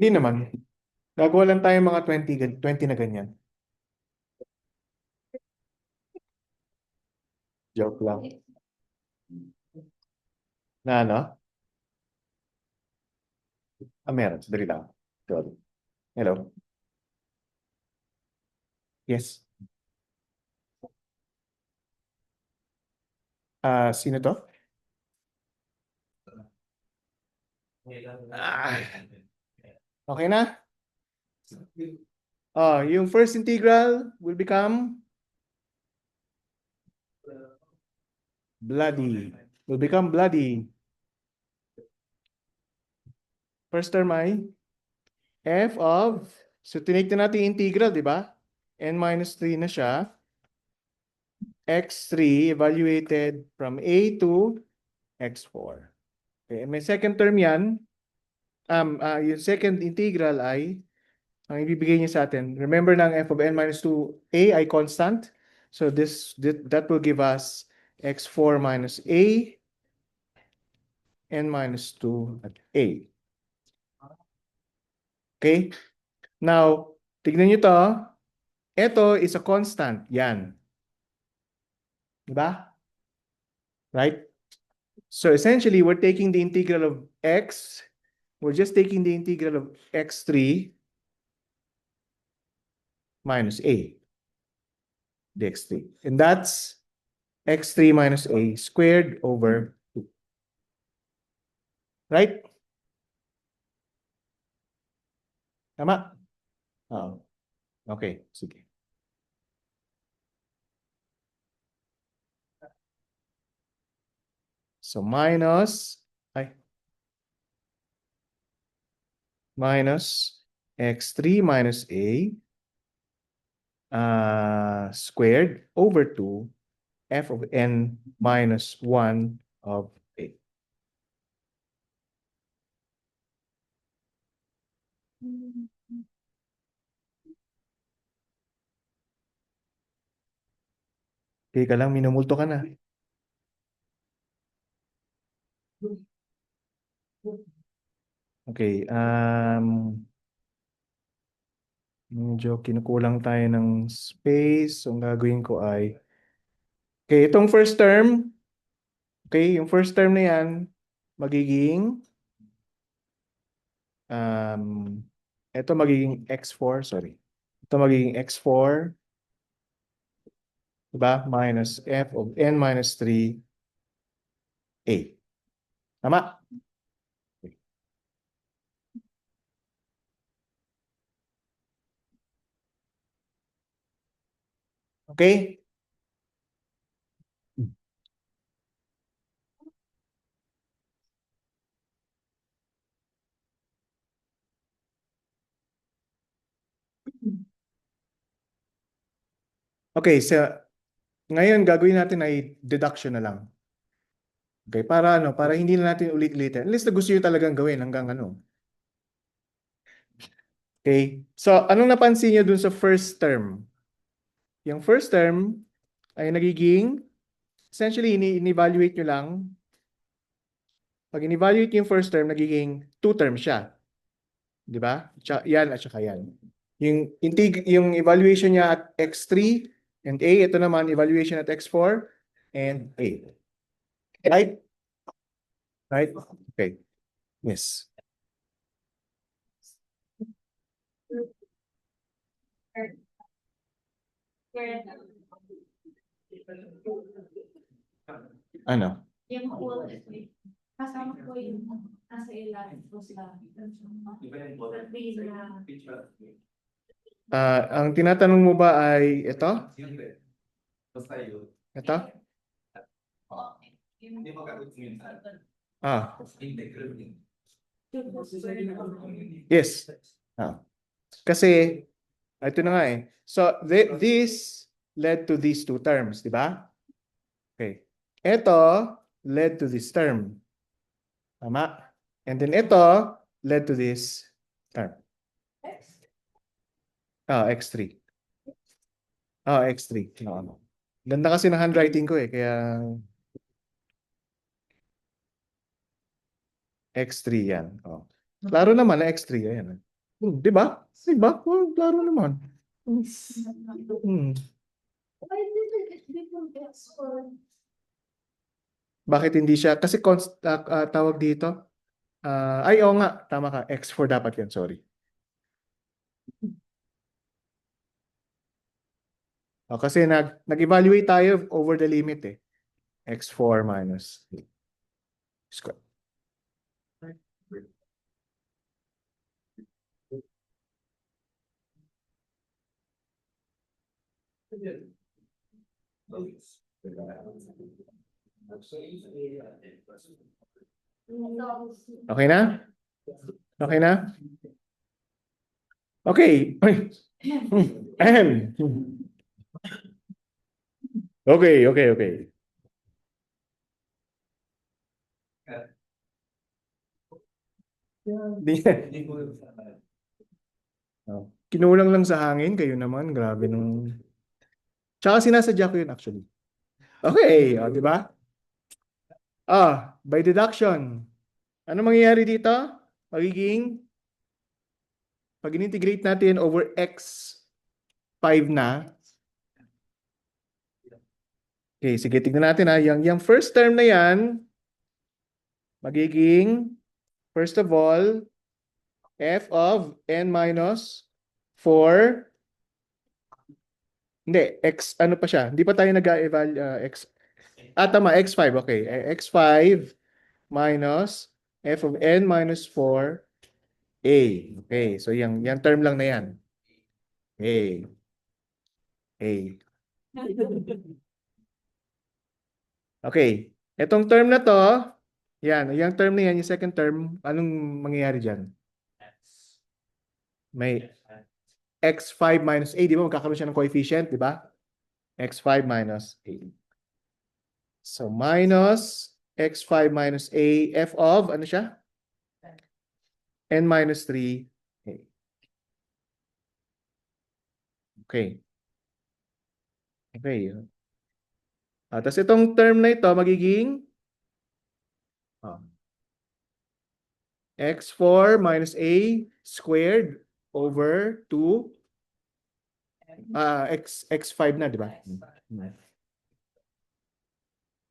Hindi naman. Gagawa lang tayo mga 20 na ganyan. Joke lang. Na ano? Meron. Dali lang. Sorry. Hello? Yes. Sino to? Ah, okay na? Yung first integral will become bloody. Will become bloody. First term ay f of, so tinake na natin yung integral, di ba? N minus 3 na siya. X3 evaluated from A to X4. Okay, may second term yan. Yung second integral ay, ang ibibigay niya sa atin, remember na ang f of n minus 2a ay constant. So that will give us x4 minus a, n minus 2 at a. Okay? Now, tignan nyo to. Ito is a constant. Yan. Diba? Right? So essentially, we're taking the integral of x. We're just taking the integral of x3 minus a dx3. And that's x3 minus a squared over 2. Right? Tama? Oo. Okay, sige. So minus x3 minus a squared over 2 f of n minus 1 of a. Okay ka lang, minumulto ka na. Okay, medyo kinukulang tayo ng space. So, ang gagawin ko ay, okay, itong first term, okay, yung first term na yan, magiging, ito magiging x4, sorry. Ito magiging x4, diba? Minus f of n minus 3a. Tama? Okay? Okay, so ngayon gagawin natin ay deduction na lang. Okay, para ano, para hindi na natin ulit-ulitin. At least na gusto nyo talagang gawin hanggang ano. Okay, so anong napansin nyo dun sa first term? Yung first term ay nagiging, essentially, in-evaluate nyo lang. Pag in-evaluate yung first term, nagiging two terms siya. Di ba? Yan at saka yan. Yung evaluation niya at x3 and a, ito naman, evaluation at x4 and a. Right? Right? Okay. Yes. Ano? Yung whole, kasama ko yung nasa ilalim ko sa Ang tinatanong mo ba ay ito? Ito? Yes. Kasi, ito na nga eh. So, this led to these two terms, di ba? Okay. Ito led to this term. Tama? And then ito led to this term. X3. X3. No. Ganda kasi ng handwriting ko eh, kaya X3 yan. Klaro naman na X3. Ayan. Di ba? Di ba? Klaro naman. Why did it become X4? Bakit hindi siya? Kasi tawag dito. Ay, oo nga. Tama ka. X4 dapat yan. Sorry. Kasi nag-evaluate tayo over the limit eh. X4 minus 8 square. Okay na? Okay na? Okay. Ay. Ahem. Okay, okay, okay. Oh. Kinulang lang sa hangin, kayo naman. Grabe nung... Tsaka sinasadya ko yun actually. Okay, di ba? By deduction. Ano mangyayari dito? Magiging, pag in-integrate natin over x5 na. Okay, sige, tignan natin ha. Yung first term na yan, magiging, first of all, f of n minus 4. Hindi, x, ano pa siya? Hindi pa tayo nag-evaluate, x. Tama, x5, okay. x5 minus f of n minus 4 a. Okay, so yung term lang na yan. A. Okay, etong term na to, yung term na yan, yung second term, anong mangyayari dyan? May x5 minus a, di ba? Magkakaroon siya ng coefficient, di ba? x5 minus a. So, minus x5 minus a, f of, ano siya? n minus 3 a. Okay. Okay. Tapos itong term na ito, magiging x4 minus a squared over 2 x5 na, di ba?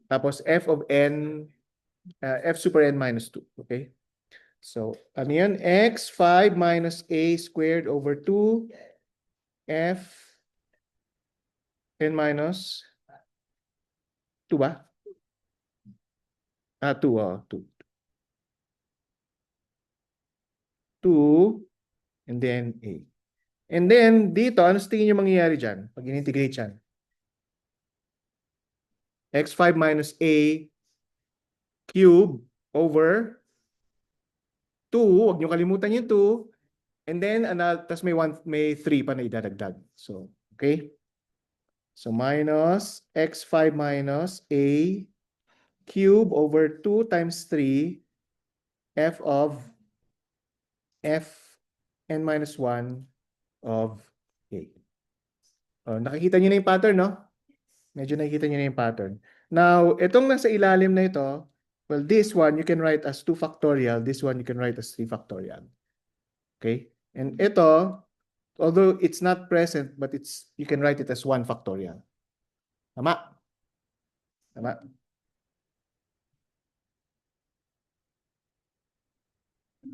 Tapos f of n, f super n minus 2. Okay? So, ano yan? x5 minus a squared over 2 f n minus 2 ba? 2, 2. 2 and then a. And then, dito, ano sa tingin nyo mangyayari dyan? Pag in-integrate yan. x5 minus a cube over 2. Huwag nyo kalimutan yung 2. And then, tas may 3 pa na idadagdag. So, okay? So, minus x5 minus a cube over 2 times 3 f of f n minus 1 of a. Nakikita nyo na yung pattern, no? Medyo nakikita nyo na yung pattern. Now, itong nasa ilalim na ito, well, this one you can write as 2 factorial. This one you can write as 3 factorial. Okay? And ito, although it's not present, but you can write it as 1 factorial. Tama? Tama?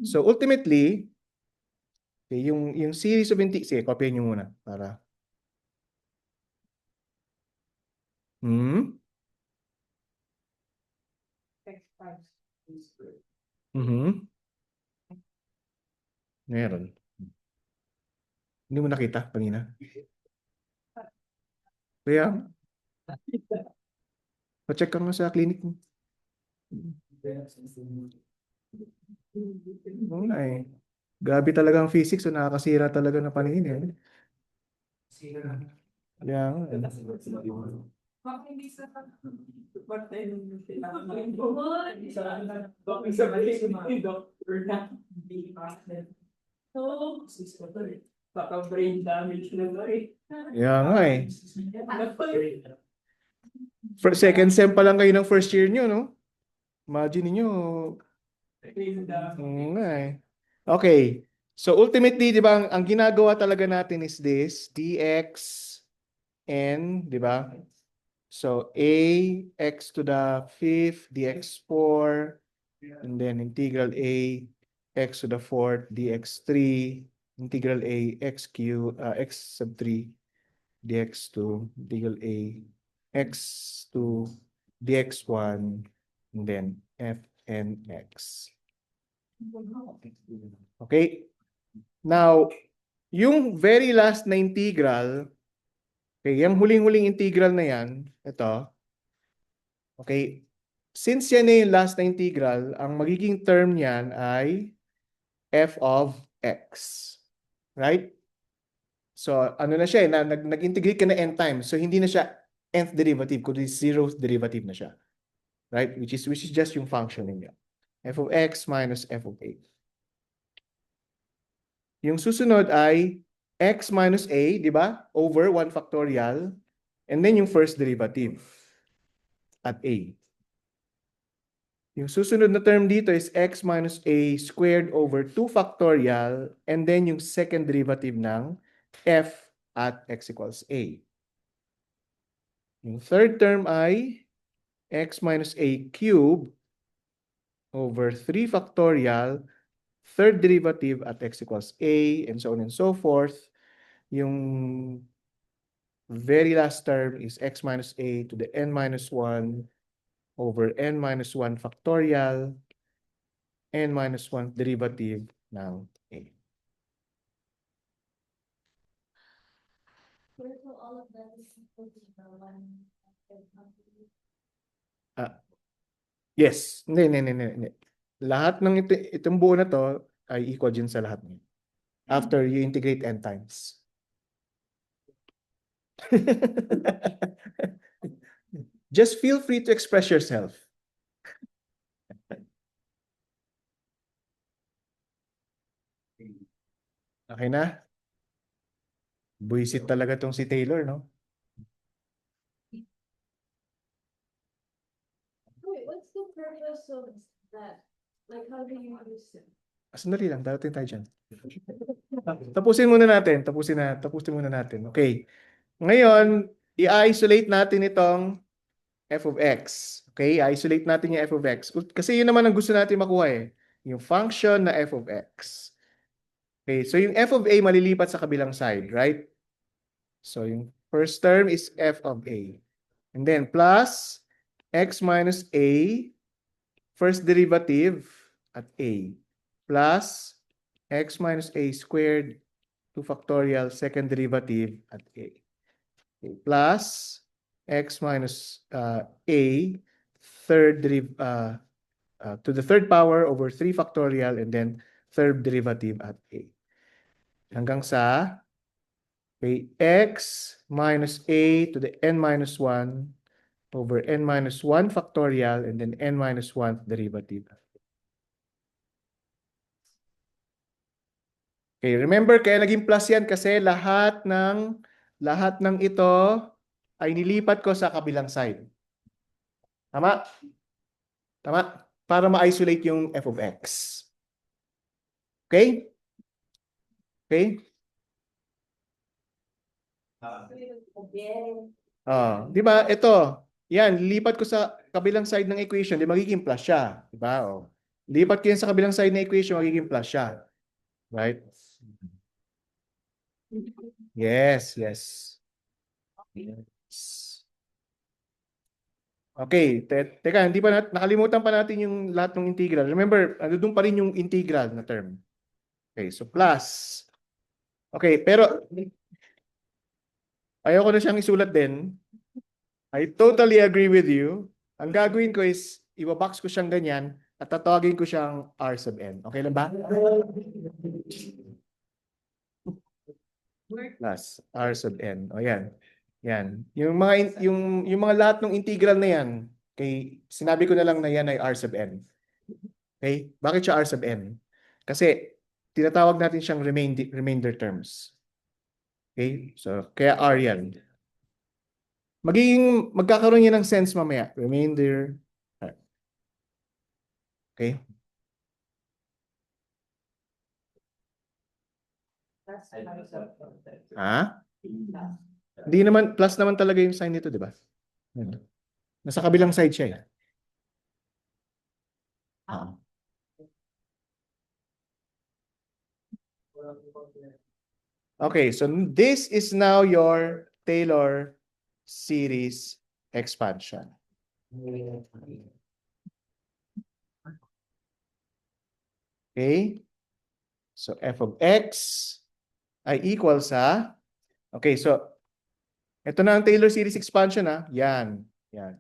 So ultimately, okay, yung series of integers, sige, copy nyo muna para Meron. Hindi mo nakita kanina? Kaya, pa-check ka nga sa clinic mo. Oo nga eh. Grabe talaga ang physics, so nakakasira talaga ng paningin eh. Kaya nga eh. Baka-brain damage na ba eh. Kaya nga eh. Second sem pa lang kayo ng first year nyo, no? Imagine niyo. Nga eh. Okay. So ultimately, di ba, ang ginagawa talaga natin is this, dx n, di ba? So a x to the fifth dx4, and then integral a x to the fourth dx3, integral a x sub 3 dx2, integral a x to dx1, and then f n x. Okay? Now, yung very last na integral, okay, yung huling-huling integral na yan, ito, okay, since yan na yung last na integral, ang magiging term niyan ay f of x. Right? So, ano na siya nag-integrate ka na n times. So, hindi na siya nth derivative, kundi zeroth derivative na siya. Right? Which is just yung function niya. F of x minus f of a. Yung susunod ay x minus a, di ba? Over 1 factorial. And then yung first derivative at a. Yung susunod na term dito is x minus a squared over 2 factorial. And then yung second derivative ng f at x equals a. Yung third term ay x minus a cubed over 3 factorial, third derivative at x equals a, and so on and so forth. Yung very last term is x minus a to the n minus 1 over n minus 1 factorial, n minus 1 derivative ng a. So all of that is equal to the one. Yes. Hindi. Lahat ng itong buo na to ay equal din sa lahat niya. After you integrate n times. Just feel free to express yourself. Okay na? Buisit talaga tong si Taylor, no? Wait, what's the purpose of that? Like, how do you use it? Sandali lang, darating tayo dyan. Tapusin muna natin. Tapusin muna natin. Okay. Ngayon, i-isolate natin itong f of x. Okay? I-isolate natin yung f of x. Kasi yun naman ang gusto natin makuha eh. Yung function na f of x. Okay, so yung f of a malilipat sa kabilang side, right? So yung first term is f of a. And then plus x minus a, first derivative at a, plus x minus a squared 2 factorial, second derivative at a. Okay, plus x minus a, third to the third power over 3 factorial, and then third derivative at a. Hanggang sa okay, x minus a to the n minus 1 over n minus 1 factorial, and then n minus 1 derivative. Okay, remember kaya naging plus yan kasi lahat ng ito ay nilipat ko sa kabilang side. Tama? Tama? Para ma-isolate yung f of x. Okay? Okay? Di ba? Ito. Yan, lipat ko sa kabilang side ng equation, di magiging plus siya. Di ba? Oh. Lipat ko yan sa kabilang side ng equation, magiging plus siya. Right? Yes. Okay, teka, hindi pa nakalimutan pa natin yung lahat ng integral. Remember, doon pa rin yung integral na term. Okay, so plus. Okay, pero ayoko na siyang isulat din. I totally agree with you. Ang gagawin ko is, ibabox ko siyang ganyan at tatawagin ko siyang r sub n. Okay lang ba? Plus r sub n. O yan. Yan. Yung mga lahat ng integral na yan, okay, sinabi ko na lang na yan ay r sub n. Okay? Bakit siya r sub n? Kasi tinatawag natin siyang remainder terms. Okay? So, kaya r yan. Magkakaroon yan ng sense mamaya. Remainder. Okay? Ha? Hindi naman, plus naman talaga yung sign nito, di ba? Yan. Nasa kabilang side siya eh. Ah. Okay, so this is now your Taylor series expansion. Okay? So f of x ay equal sa, okay, so ito na ang Taylor series expansion Yan. Yan.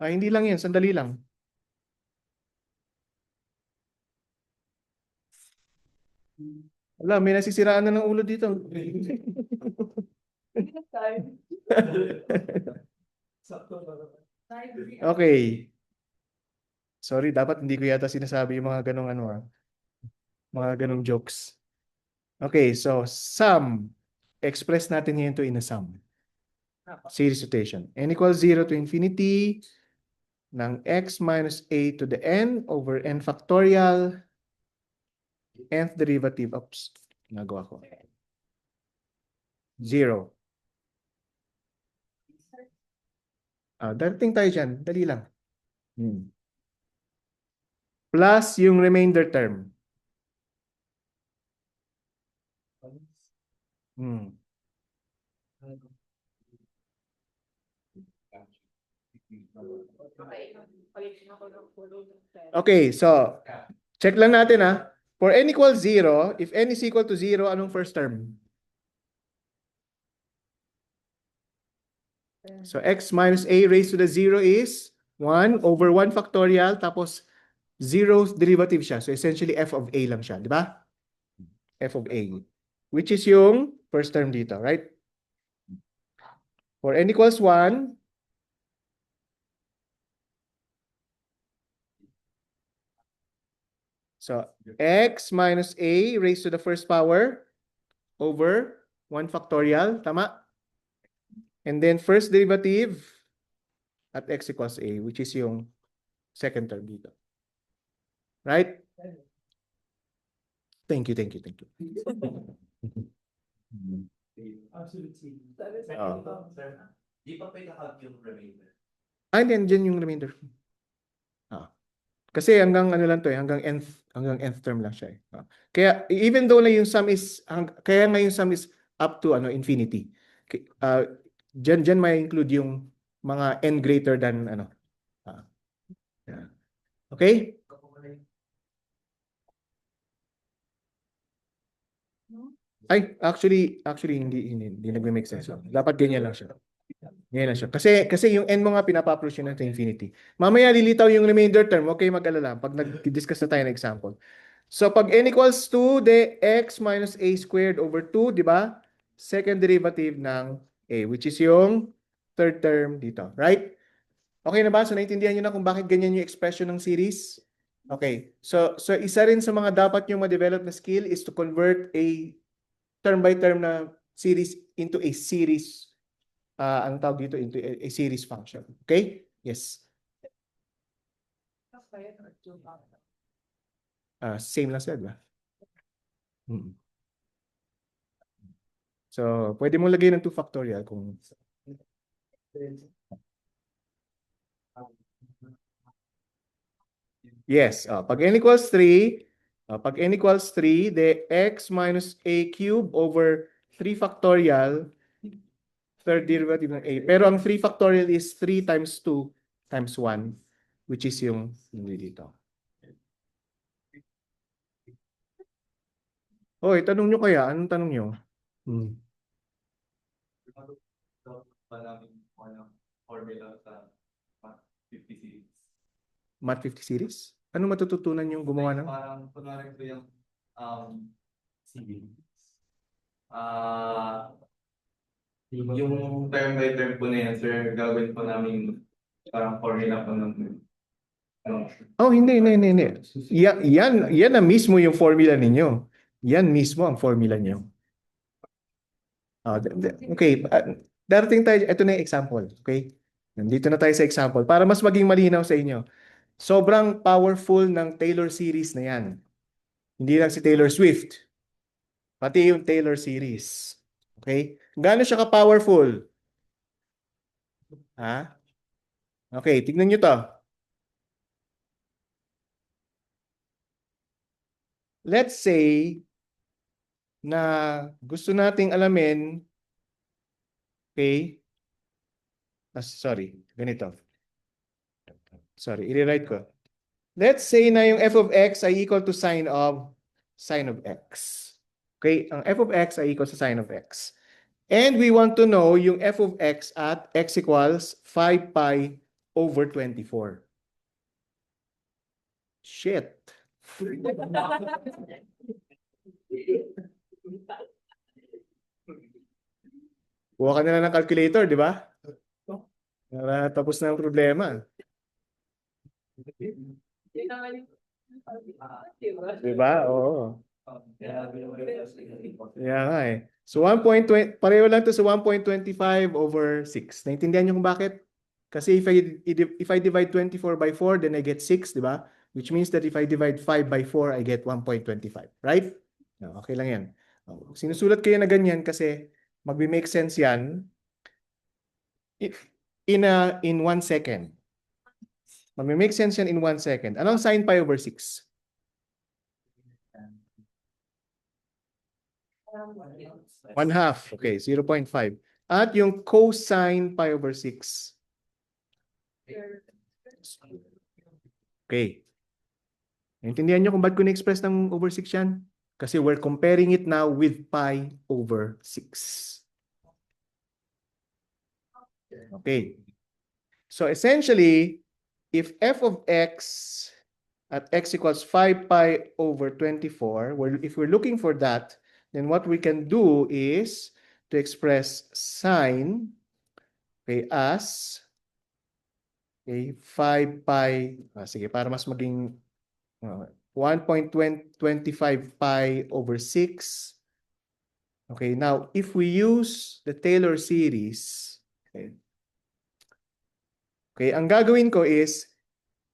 Hindi lang yan, sandali lang. Wala, may nasisiraan na ng ulo dito. Okay. Sorry, dapat hindi ko yata sinasabi yung mga ganong mga ganong jokes. Okay, so sum. Express natin ngayon to in a sum. Series notation. N equals 0 to infinity ng x minus a to the n over n factorial nth derivative. Oops, nagawa ko. 0. Darating tayo dyan. Dali lang. Plus yung remainder term. Okay, so check lang natin For n equals 0, if n is equal to 0, anong first term? So x minus a raised to the 0 is 1 over 1 factorial, tapos 0 derivative siya. So essentially f of a lang siya, di ba? F of a, which is yung first term dito, right? For n equals 1, so x minus a raised to the first power over 1 factorial, tama? And then first derivative at x equals a, which is yung second term dito. Right? Thank you. Absolutely. Di pa pwede hug yung remainder. Dyan yung remainder. Kasi hanggang ano lang to hanggang nth term lang siya Kaya even though na yung sum is kaya nga yung sum is up to infinity. Diyan may include yung mga n greater than Okay? Actually hindi nagme-make sense. Dapat ganyan lang siya. Ganyan lang siya. Kasi yung n mo nga pinapa-approach yun to infinity. Mamaya lilitaw yung remainder term, okay, mag-alala pag nag-discuss na tayo ng example. So pag n equals 2, the x minus a squared over 2, di ba? Second derivative ng a, which is yung third term dito, right? Okay na ba? So naintindihan niyo na kung bakit ganyan yung expression ng series? Okay. So isa rin sa mga dapat yung ma-develop na skill is to convert a term by term na series into a series ang tawag dito into a series function. Okay? Yes. Same lang sila, diba? So, pwede mong lagay ng 2 factorial kung yes, pag n equals 3, the x minus a cube over 3 factorial third derivative ng a. Pero ang 3 factorial is 3 times 2 times 1, which is yung dito. Tanong nyo kaya. Anong tanong nyo? Formula sa Math 50 series. Math 50 series? Ano matututunan yung gumawa ng? Parang kunwari ko yung yung term by term po na yan, sir, gagawin po namin parang formula po ng hindi. Yan na mismo yung formula ninyo. Yan mismo ang formula niyo. Okay, darating tayo, ito na yung example, okay? Nandito na tayo sa example para mas maging malinaw sa inyo. Sobrang powerful ng Taylor series na yan. Hindi lang si Taylor Swift, pati yung Taylor series. Okay? Gaano siya ka-powerful? Ha? Okay, tignan nyo to. Let's say na gusto nating alamin, okay? Sorry, ganito. Sorry, i-rewrite ko. Let's say na yung f of x ay equal to sine of x. Okay, ang f of x ay equal to sine of x. And we want to know yung f of x at x equals 5 pi over 24. Shit. Kuha ka na lang ng calculator, di ba? Para tapos na ang problema. Di ba? Oo. Kaya nga eh. So 1.20, pareho lang to sa 1.25 over 6. Naintindihan niyo kung bakit? Kasi if I divide 24 by 4, then I get 6, di ba? Which means that if I divide 5 by 4, I get 1.25. Right? No, okay lang yan. Sinusulat kayo na ganyan kasi magbe-make sense yan in 1 second. Magme-make sense yan in 1 second. Anong sine pi over 6? 1/2. Okay, 0.5. At yung cosine pi over 6. Okay. Naintindihan nyo kung ba't ko na-express ng over 6 yan? Kasi we're comparing it now with pi over 6. Okay. So essentially, if f of x at x equals 5 pi over 24, if we're looking for that, then what we can do is to express sine, okay, as 5 pi, sige, para mas maging 1.25 pi over 6. Okay, now if we use the Taylor series, okay, ang gagawin ko is,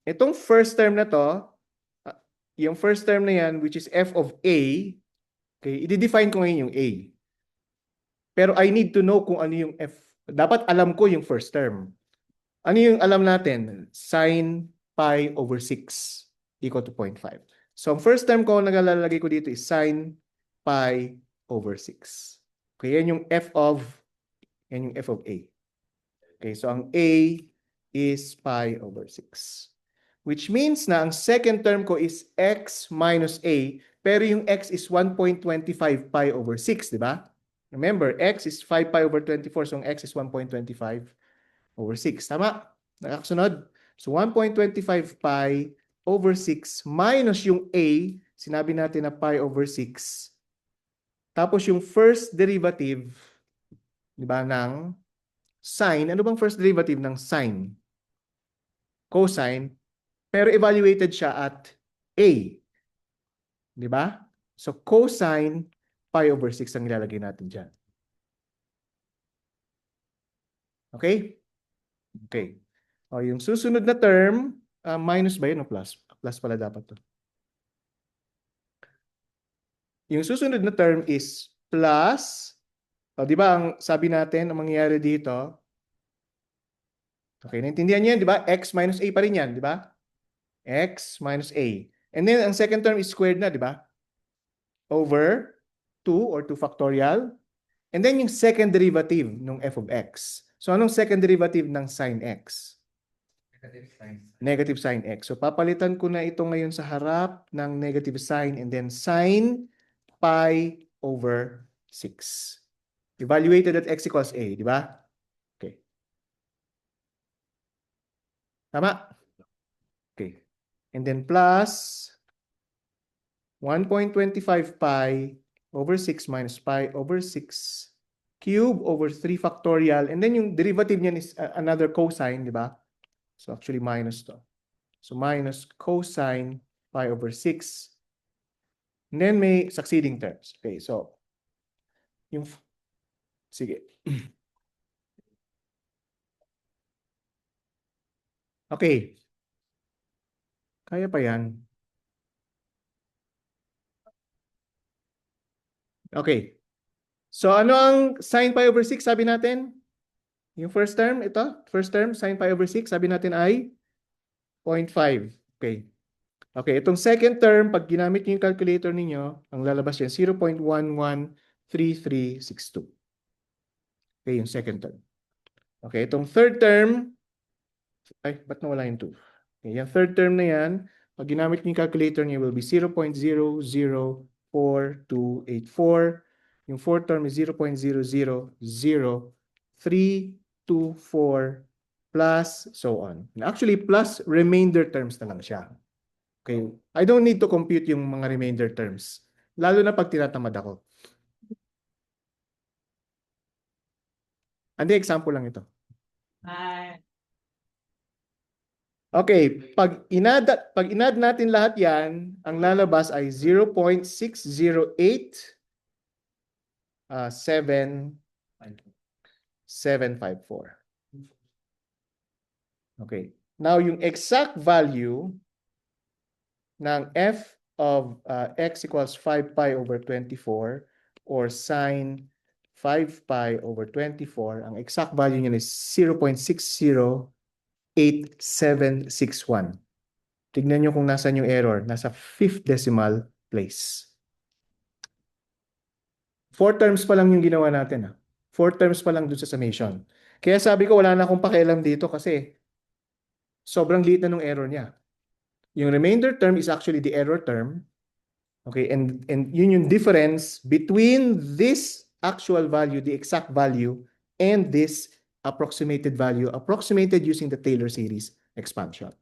itong first term na to, yung first term na yan, which is f of a, okay, i-define ko ngayon yung a. Pero I need to know kung ano yung f. Dapat alam ko yung first term. Ano yung alam natin? Sine pi over 6 equal to 0.5. So, ang first term ko, nagalalagay ko dito is sine pi over 6. Okay, yan yung f of a. Okay, so ang a is pi over 6. Which means na ang second term ko is x minus a, pero yung x is 1.25 pi over 6, di ba? Remember, x is 5 pi over 24, so ang x is 1.25 over 6. Tama? Nakakasunod? So 1.25 pi over 6 minus yung a, sinabi natin na pi over 6. Tapos yung first derivative, di ba, ng sine. Ano bang first derivative ng sine? Cosine. Pero evaluated siya at a. Di ba? So cosine pi over 6 ang ilalagay natin dyan. Okay? Okay. O, yung susunod na term, minus ba yun o plus? Plus pala dapat to. Yung susunod na term is plus, o, di ba ang sabi natin, ang mangyayari dito, okay, naintindihan niyo yan, di ba? X minus a pa rin yan, di ba? X minus a. And then, ang second term is squared na, di ba? Over 2 or 2 factorial. And then, yung second derivative ng f of x. So, anong second derivative ng sine x? Negative sine x. So, papalitan ko na ito ngayon sa harap ng negative sign and then sine pi over 6. Evaluated at x equals a, di ba? Okay. Tama? Okay. And then plus 1.25 pi over 6 minus pi over 6 cube over 3 factorial. And then yung derivative niyan is another cosine, di ba? So actually minus to. So minus cosine pi over 6. And then may succeeding terms. Okay, so yung sige. Okay. Kaya pa yan. Okay. So ano ang sine pi over 6 sabi natin? Yung first term, first term, sin pi over 6, sabi natin ay 0.5. Okay. Okay, itong second term, pag ginamit niyo yung calculator ninyo, ang lalabas yan, 0.113362. Okay, yung second term. Okay, itong third term, ay, ba't nawala yung 2? Okay, yung third term na yan, pag ginamit niyo yung calculator niyo, will be 0.004284. Yung fourth term is 0.000324 plus so on. And actually, plus remainder terms na lang siya. Okay, I don't need to compute yung mga remainder terms. Lalo na pag tinatamad ako. Hindi, example lang ito. Okay, pag inad natin lahat yan, ang lalabas ay 0.6087754. Okay. Now, yung exact value ng f of x equals 5 pi over 24 or sine 5 pi over 24, ang exact value niyan is 0.608761. Tignan nyo kung nasan yung error. Nasa 5th decimal place. 4 terms pa lang yung ginawa natin. 4 terms pa lang dun sa summation. Kaya sabi ko wala na akong pakialam dito kasi sobrang liit na nung error niya. Yung remainder term is actually the error term. Okay, and yun yung difference between this actual value, the exact value, and this approximated value, approximated using the Taylor series expansion.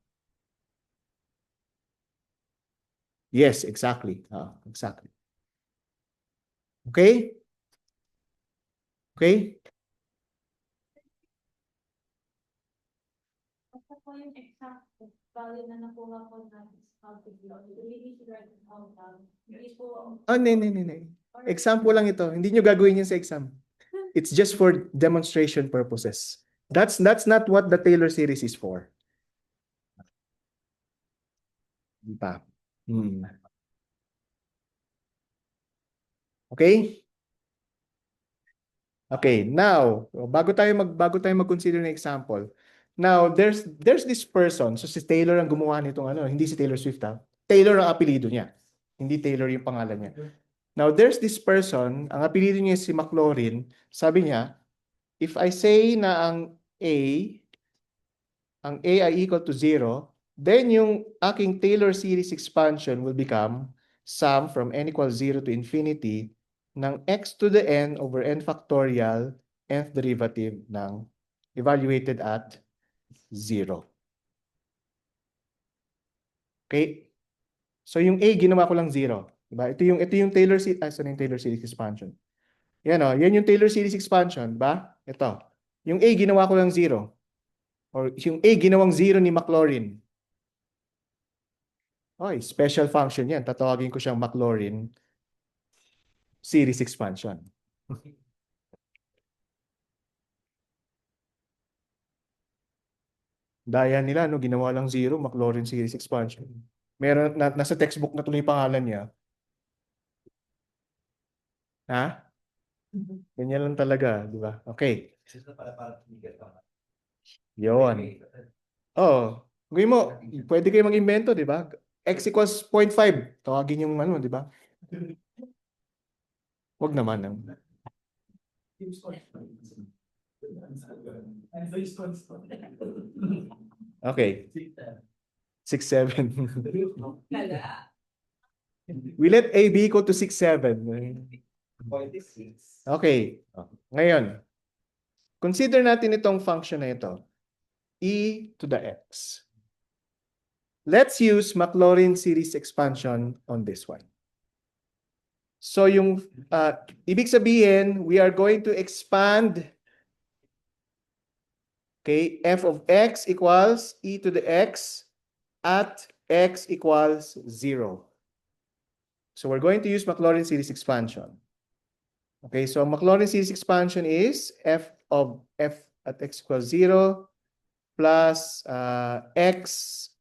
Yes, exactly. Exactly. Okay? Okay? Basta po yung exact value na nakuha ko na calculate. We need to write it out loud. Hindi po, No. Example lang ito. Hindi nyo gagawin yun sa exam. It's just for demonstration purposes. That's not what the Taylor series is for. Diba? Okay? Okay, now, bago tayo mag-consider ng example. Now, there's this person. So si Taylor ang gumawa nitong hindi si Taylor Swift . Taylor ang apelyido niya. Hindi Taylor yung pangalan niya. Now, there's this person, ang apelyido niya si McLaurin. Sabi niya, if I say na ang A ay equal to 0, then yung aking Taylor series expansion will become sum from n equals 0 to infinity ng x to the n over n factorial nth derivative ng evaluated at 0. Okay? So yung A ginawa ko lang 0, diba? Ito yung Taylor series, Taylor series expansion. Yan yung Taylor series expansion, ba? Ito. Yung A ginawa ko lang 0. Or yung A ginawang 0 ni McLaurin. Okay, special function yan. Tatawagin ko siyang McLaurin series expansion. Daya nila, ginawa lang 0, McLaurin series expansion. Meron, nasa textbook na tuloy pangalan niya. Ha? Ganyan lang talaga, di ba? Okay. Yun. Oh, gawin mo, pwede kayo mag-invento, di ba? X equals 0.5. Tawagin yung di ba? Wag naman. Okay. 6, 7. We let A be equal to 6, 7. Okay. Ngayon, consider natin itong function na ito. E to the x. Let's use Maclaurin series expansion on this one. So yung ibig sabihin, we are going to expand f of x equals e to the x at x equals 0. So we're going to use Maclaurin series expansion. Okay, so Maclaurin series expansion is f of f at x equals 0 plus x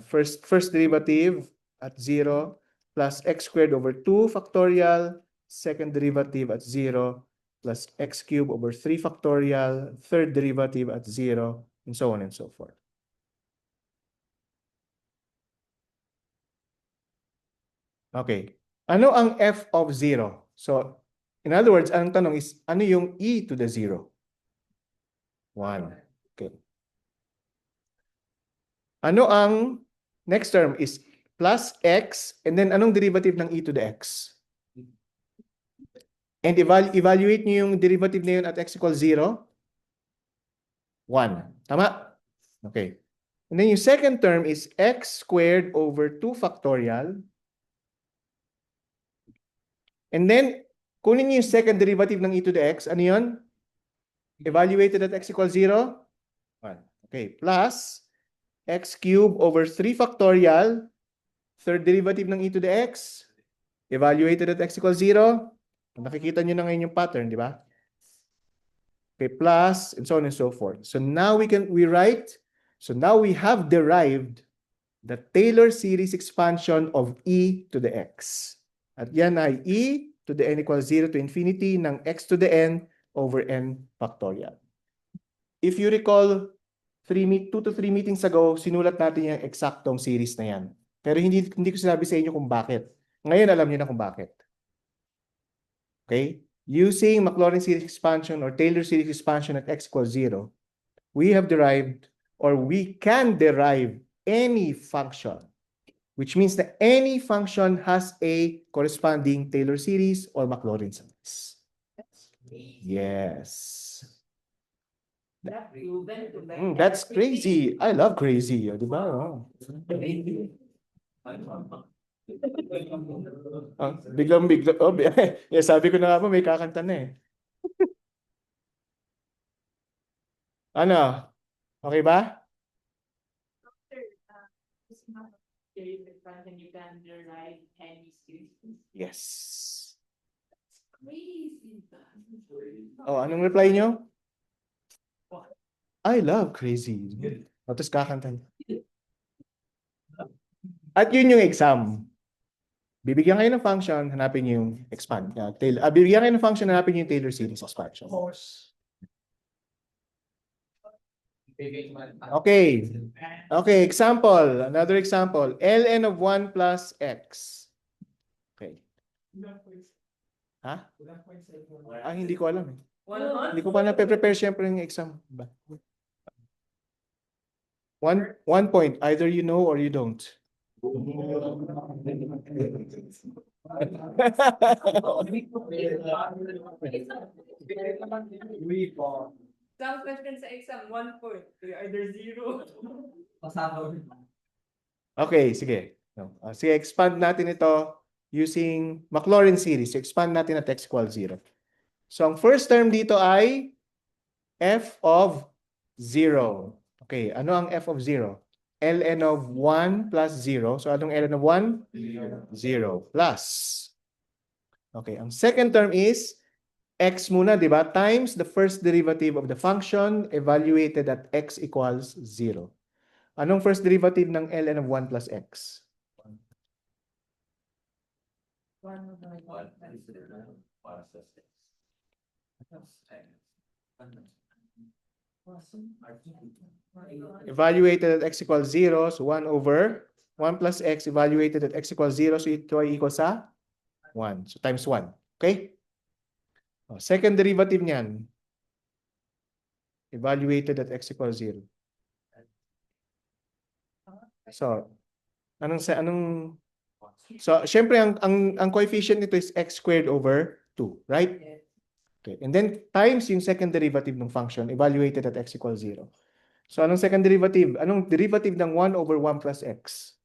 first derivative at 0 plus x squared over 2 factorial, second derivative at 0 plus x cubed over 3 factorial, third derivative at 0, and so on and so forth. Okay. Ano ang f of 0? So, in other words, ang tanong is, ano yung e to the 0? 1. Okay. Ano ang next term is plus x, and then anong derivative ng e to the x? And evaluate nyo yung derivative na yun at x equals 0? 1. Tama? Okay. And then yung second term is x squared over 2 factorial. And then, kunin niyo yung second derivative ng e to the x. Ano yun? Evaluated at x equals 0? 1. Okay. Plus x cubed over 3 factorial. Third derivative ng e to the x. Evaluated at x equals 0. Nakikita nyo na ngayon yung pattern, di ba? Okay, plus, and so on and so forth. So now we have derived the Taylor series expansion of e to the x. At yan ay e to the n equals 0 to infinity ng x to the n over n factorial. If you recall, 2 to 3 meetings ago, sinulat natin yung eksaktong series na yan. Pero hindi ko sinabi sa inyo kung bakit. Ngayon alam niyo na kung bakit. Okay? Using Maclaurin series expansion or Taylor series expansion at x equals 0, we have derived, or we can derive any function, which means that any function has a corresponding Taylor series or Maclaurin series. Yes. That's crazy. I love crazy. Di ba? Oh. Biglang. Oh, yeah, sabi ko na nga po, may kakanta na eh. Ano? Okay ba? You can derive any series. Yes. Crazy. Oh, anong reply nyo? I love crazy. O, tapos kakanta niya. At yun yung exam. Bibigyan kayo ng function, hanapin niyo yung expand. Bibigyan kayo ng function, hanapin niyo yung Taylor series expansion. Okay. Okay, example. Another example. Ln of 1 plus x. Okay. Ha? Hindi ko alam eh. Hindi ko pa na-prepare syempre yung exam. 1 point. Either you know or you don't. Some questions sa exam, 1 point. Either 0. Okay, sige. Sige, expand natin ito using Maclaurin series. Expand natin at x equals 0. So, ang first term dito ay f of 0. Okay, ano ang f of 0? Ln of 1 plus 0. So, anong ln of 1? 0 plus. Okay, ang second term is x muna, di ba? Times the first derivative of the function evaluated at x equals 0. Anong first derivative ng ln of 1 plus x? 1 Evaluated at x equals 0. So, 1 over 1 plus x evaluated at x equals 0. So, ito ay equal sa 1. So, times 1. Okay? Second derivative niyan. Evaluated at x equals 0. So, so, syempre, ang coefficient nito is x squared over 2. Right? Okay. And then, times yung second derivative ng function evaluated at x equals 0. So, anong second derivative? Anong derivative ng 1 over 1 plus x?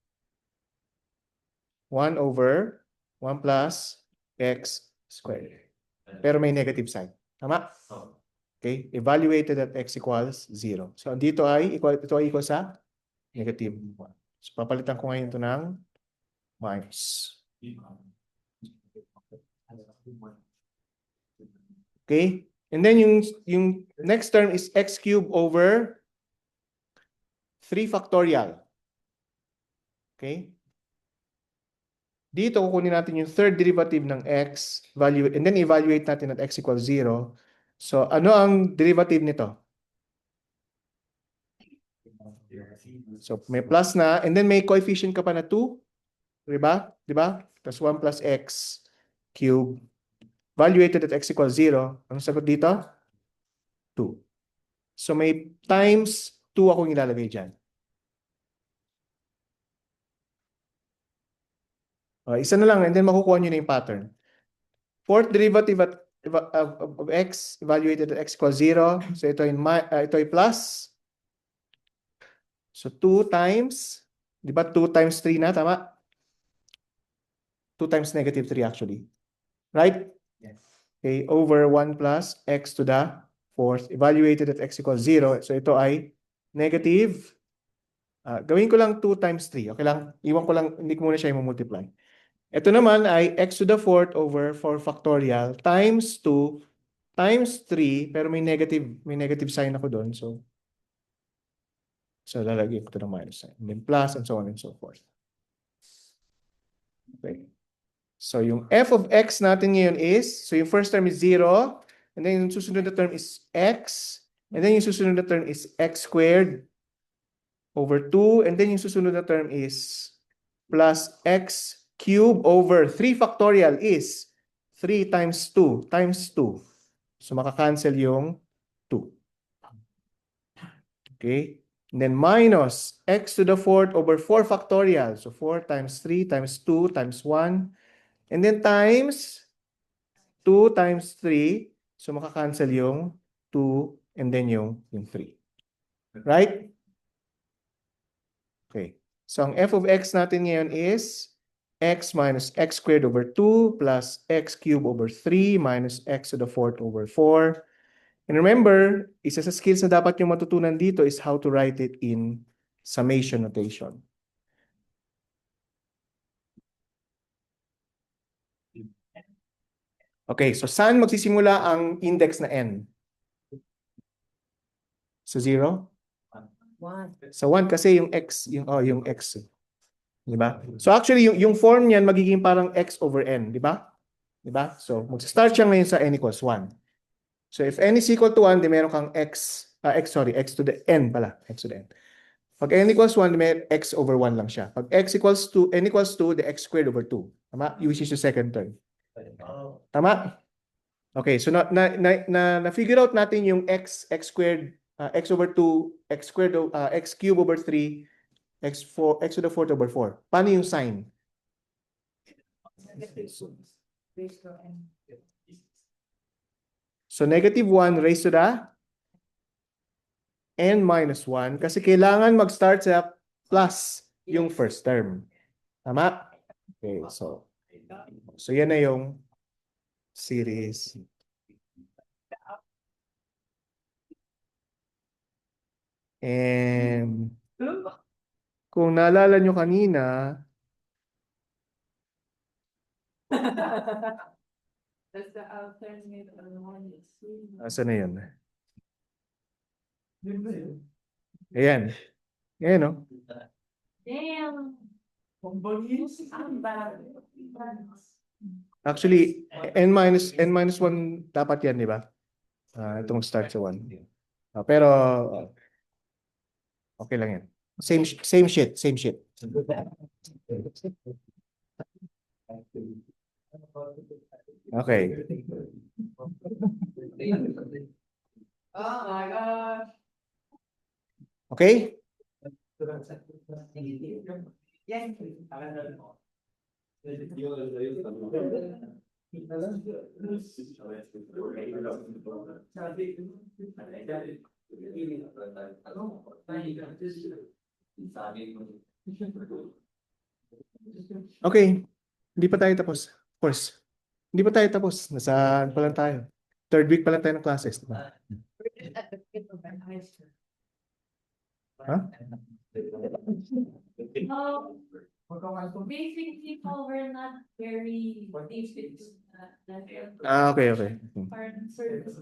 1 over 1 plus x squared. Pero may negative sign. Tama? Okay. Evaluated at x equals 0. So, dito ay equal sa negative 1. So, papalitan ko ngayon ito ng minus. Okay? And then yung next term is x cubed over 3 factorial. Okay? Dito, kukunin natin yung third derivative ng x, value, and then evaluate natin at x equals 0. So, ano ang derivative nito? So, may plus na, and then may coefficient ka pa na 2. Diba? Diba? Plus 1 plus x cube. Evaluated at x equals 0. Ang sagot dito? 2. So, may times 2 akong ilalagay dyan. Isa na lang, and then makukuha nyo na yung pattern. Fourth derivative of x evaluated at x equals 0. So ito ay plus. So 2 times, di ba 2 times 3 na, tama? 2 times negative 3 actually. Right? Yes. Okay, over 1 plus x to the fourth evaluated at x equals 0. So ito ay negative. Gawin ko lang 2 times 3. Okay lang? Iwan ko lang, hindi ko muna siya i-multiply. Ito naman ay x to the fourth over 4 factorial times 2 times 3, pero may negative sign ako doon. So lalagyan ko ito ng minus sign. And then plus and so on and so forth. Okay. So yung f of x natin ngayon is, so yung first term is 0, and then yung susunod na term is x, and then yung susunod na term is x squared over 2, and then yung susunod na term is plus x cube over 3 factorial is 3 times 2 times 2. So makakancel yung 2. Okay? And then minus x to the fourth over 4 factorial. So 4 times 3 times 2 times 1. And then times 2 times 3. So makakancel yung 2 and then yung 3. Right? Okay. So ang f of x natin ngayon is x minus x squared over 2 plus x cubed over 3 minus x to the fourth over 4. And remember, isa sa skills na dapat yung matutunan dito is how to write it in summation notation. Okay, so saan magsisimula ang index na n? Sa 0? 1. Sa 1 kasi yung x, yung x. Di ba? So actually, yung form niyan magiging parang x over n, di ba? Di ba? So mag-start siya ngayon sa n equals 1. So if n is equal to 1, di meron kang x to the n pala, x to the n. Pag n equals 1, di may x over 1 lang siya. Pag n equals 2, the x squared over 2. Tama? Which is yung second term. Tama? Okay, so na-figure out natin yung x squared, x over 2, x squared, x cubed over 3, x to the fourth over 4. Paano yung sign? So negative 1 raised to the n minus 1 kasi kailangan mag-start sa plus yung first term. Tama? Okay, so yan na yung series. And kung naalala nyo kanina, That's the alternate one is asan na yun? Ayan. Ayan, no? damn. Ang bad. Actually, n minus 1 dapat yan, di ba? Ito mag-start sa 1. Pero, okay lang yan. Same shit. Okay. Oh my gosh. Okay? Yes. Okay. Hindi pa tayo tapos. Of course. Hindi pa tayo tapos. Nasa pa lang tayo. Third week pa lang tayo ng classes. Diba? Huh? Basic people were not very basic. Okay. Pardon, service.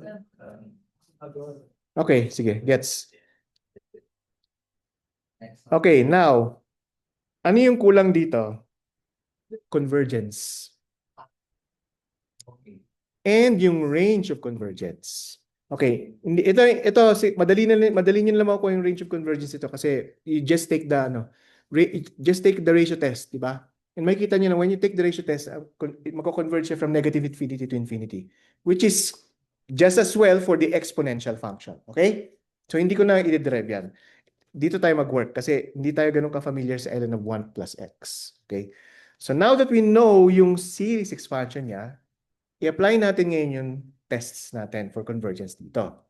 Okay, sige. Gets. Okay, now. Ano yung kulang dito? convergence Okay. and yung range of convergence. Okay, ito madali niyo lang makuha yung range of convergence ito kasi you just take the just take the ratio test, di ba? And makikita niyo na when you take the ratio test, magko-converge siya from negative infinity to infinity, which is just as well for the exponential function. Okay? So hindi ko na i-derive yan. Dito tayo mag-work kasi hindi tayo ganun ka-familiar sa ln of 1 plus x. Okay? So now that we know yung series expansion niya, i-apply natin ngayon yung tests natin for convergence dito.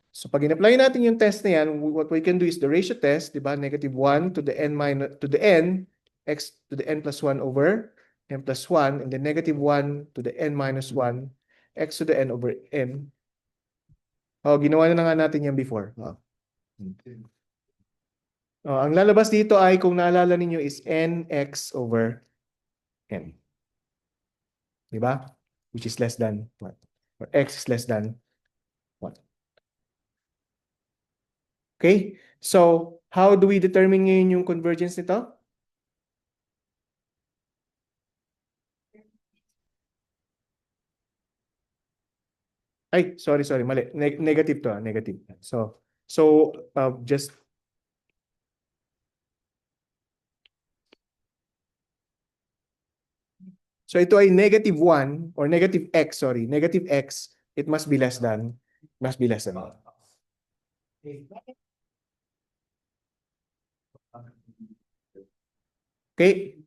So pag in-apply natin yung test na yan, what we can do is the ratio test, di ba? Negative 1 to the n, x to the n plus 1 over n plus 1, and then negative 1 to the n minus 1, x to the n over n. Oh, ginawa na nga natin yan before. Oh, ang lalabas dito ay, kung naalala ninyo, is nx over n. Di ba? Which is less than 1. Or x is less than 1. Okay? So, how do we determine ngayon yung convergence nito? Ay, sorry, mali. Negative to, negative. Just so ito ay negative 1 or negative x, sorry, negative x, it must be less than 1. Okay?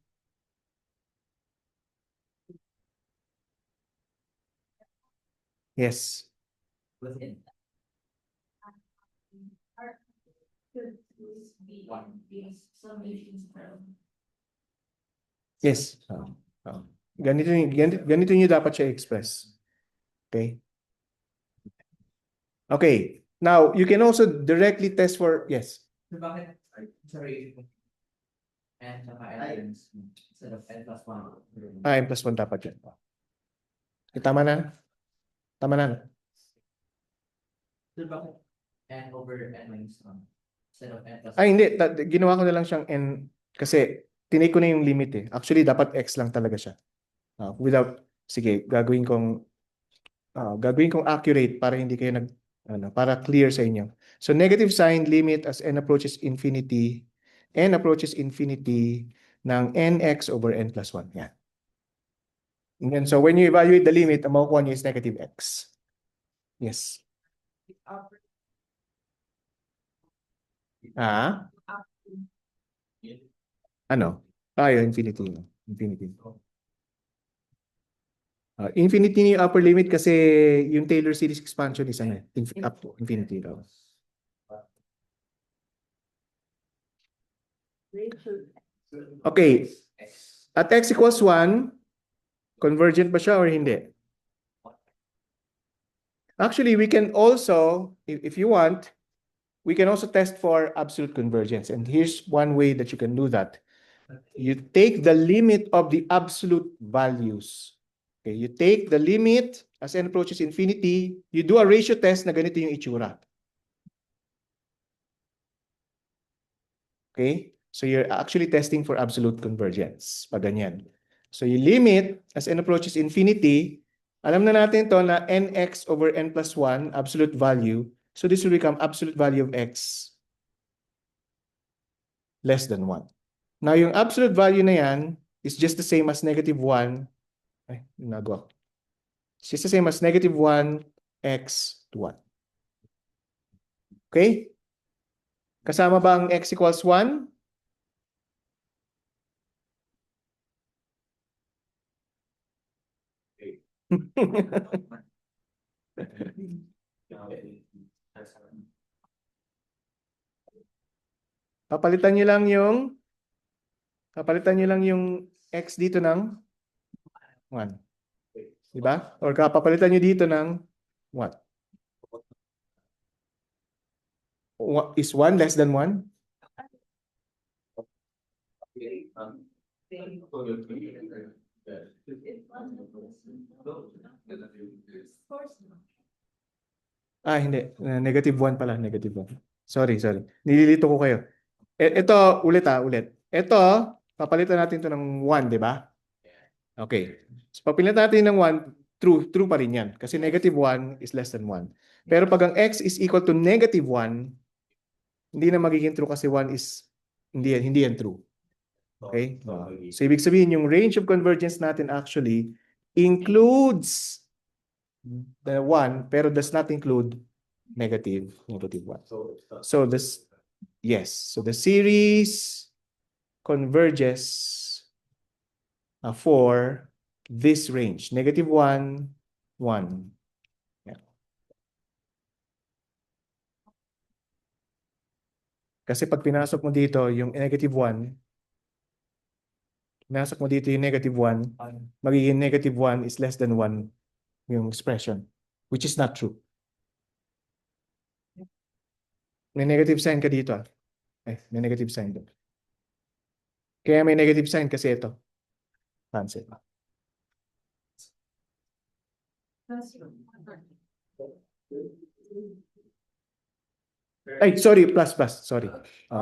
Yes. Within Could this be these summations from Yes. Ganito niyo dapat siya express. Okay? Okay. Now, you can also directly test for, yes. So bakit, sorry, n saka n instead of n plus 1. N plus 1 dapat yan. Tama na? Tama na. So bakit n over n minus 1 instead of n plus 1? Ay, hindi. Ginawa ko na lang siyang n kasi tinake ko na yung limit eh. Actually, dapat x lang talaga siya. Sige, gagawin kong accurate para hindi kayo para clear sa inyo. So, negative sign limit as n approaches infinity ng nx over n plus 1. Yan. And then, so when you evaluate the limit, ang makukuha niyo is negative x. Yes. upper Ano? Yun, infinity. Infinity. Infinity yung upper limit kasi yung Taylor series expansion is up to infinity daw. Okay. At x equals 1, convergent ba siya or hindi? Actually, we can also, if you want, we can also test for absolute convergence. And here's one way that you can do that. You take the limit of the absolute values. Okay, you take the limit as n approaches infinity, you do a ratio test na ganito yung itsura. Okay? So you're actually testing for absolute convergence. Pag ganyan. So you limit as n approaches infinity, alam na natin to na nx over n plus 1, absolute value. So this will become absolute value of x less than 1. Now yung absolute value na yan is just the same as negative 1. Ay, nagawa ko. It's just the same as negative 1 x to 1. Okay? Kasama ba ang x equals 1? Papalitan nyo lang yung x dito ng 1. Diba? Or papalitan nyo dito ng what? Is 1 less than 1? Hindi. Negative 1 pala. Negative 1. Sorry. Nililito ko kayo. Ito, ulit. Ito, papalitan natin ito ng 1, di ba? Okay. So pag pilitan natin ng 1, true pa rin yan. Kasi negative 1 is less than 1. Pero pag ang x is equal to negative 1, hindi na magiging true kasi 1 is hindi yan true. Okay? So ibig sabihin yung range of convergence natin actually includes the 1 pero does not include negative 1. So this yes, so the series converges for this range, negative 1, 1. Yeah. Kasi pag pinasok mo dito yung negative 1, pinasok mo dito yung negative 1, magiging negative 1 is less than 1 yung expression, which is not true. May negative sign ka dito. May negative sign doon. Kaya may negative sign kasi ito. Cancel. Ay, sorry, plus, sorry.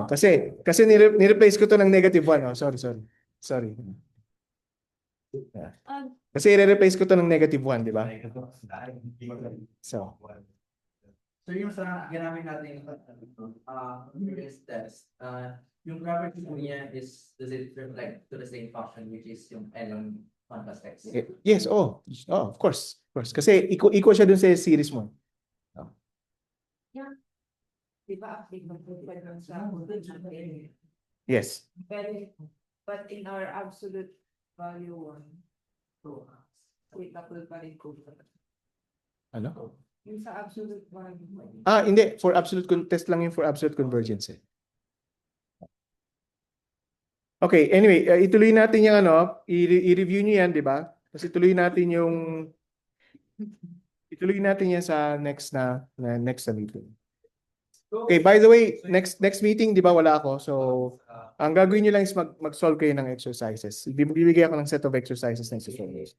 Kasi ni-replace ko to ng negative 1. Oh, sorry. Yeah. Kasi i-replace ko to ng negative 1, di ba? So, yung sa ginamit natin previous test, yung property po niya is, does it reflect to the same function which is yung ln 1 plus x? yes, of course. Kasi equal siya dun sa series mo. Di ba applicable pa dun sa Yes. but in our absolute value 1, applicable pa rin ko. Ano? Yung sa absolute value. Hindi. For absolute test lang yung for absolute convergence. Okay, anyway, ituloy natin yung i-review niyo yan, di ba? Kasi ituloy natin yan sa next na meeting. Okay, by the way, next meeting, di ba wala ako? So, ang gagawin niyo lang is mag-solve kayo ng exercises. Bibigay ako ng set of exercises na exercises.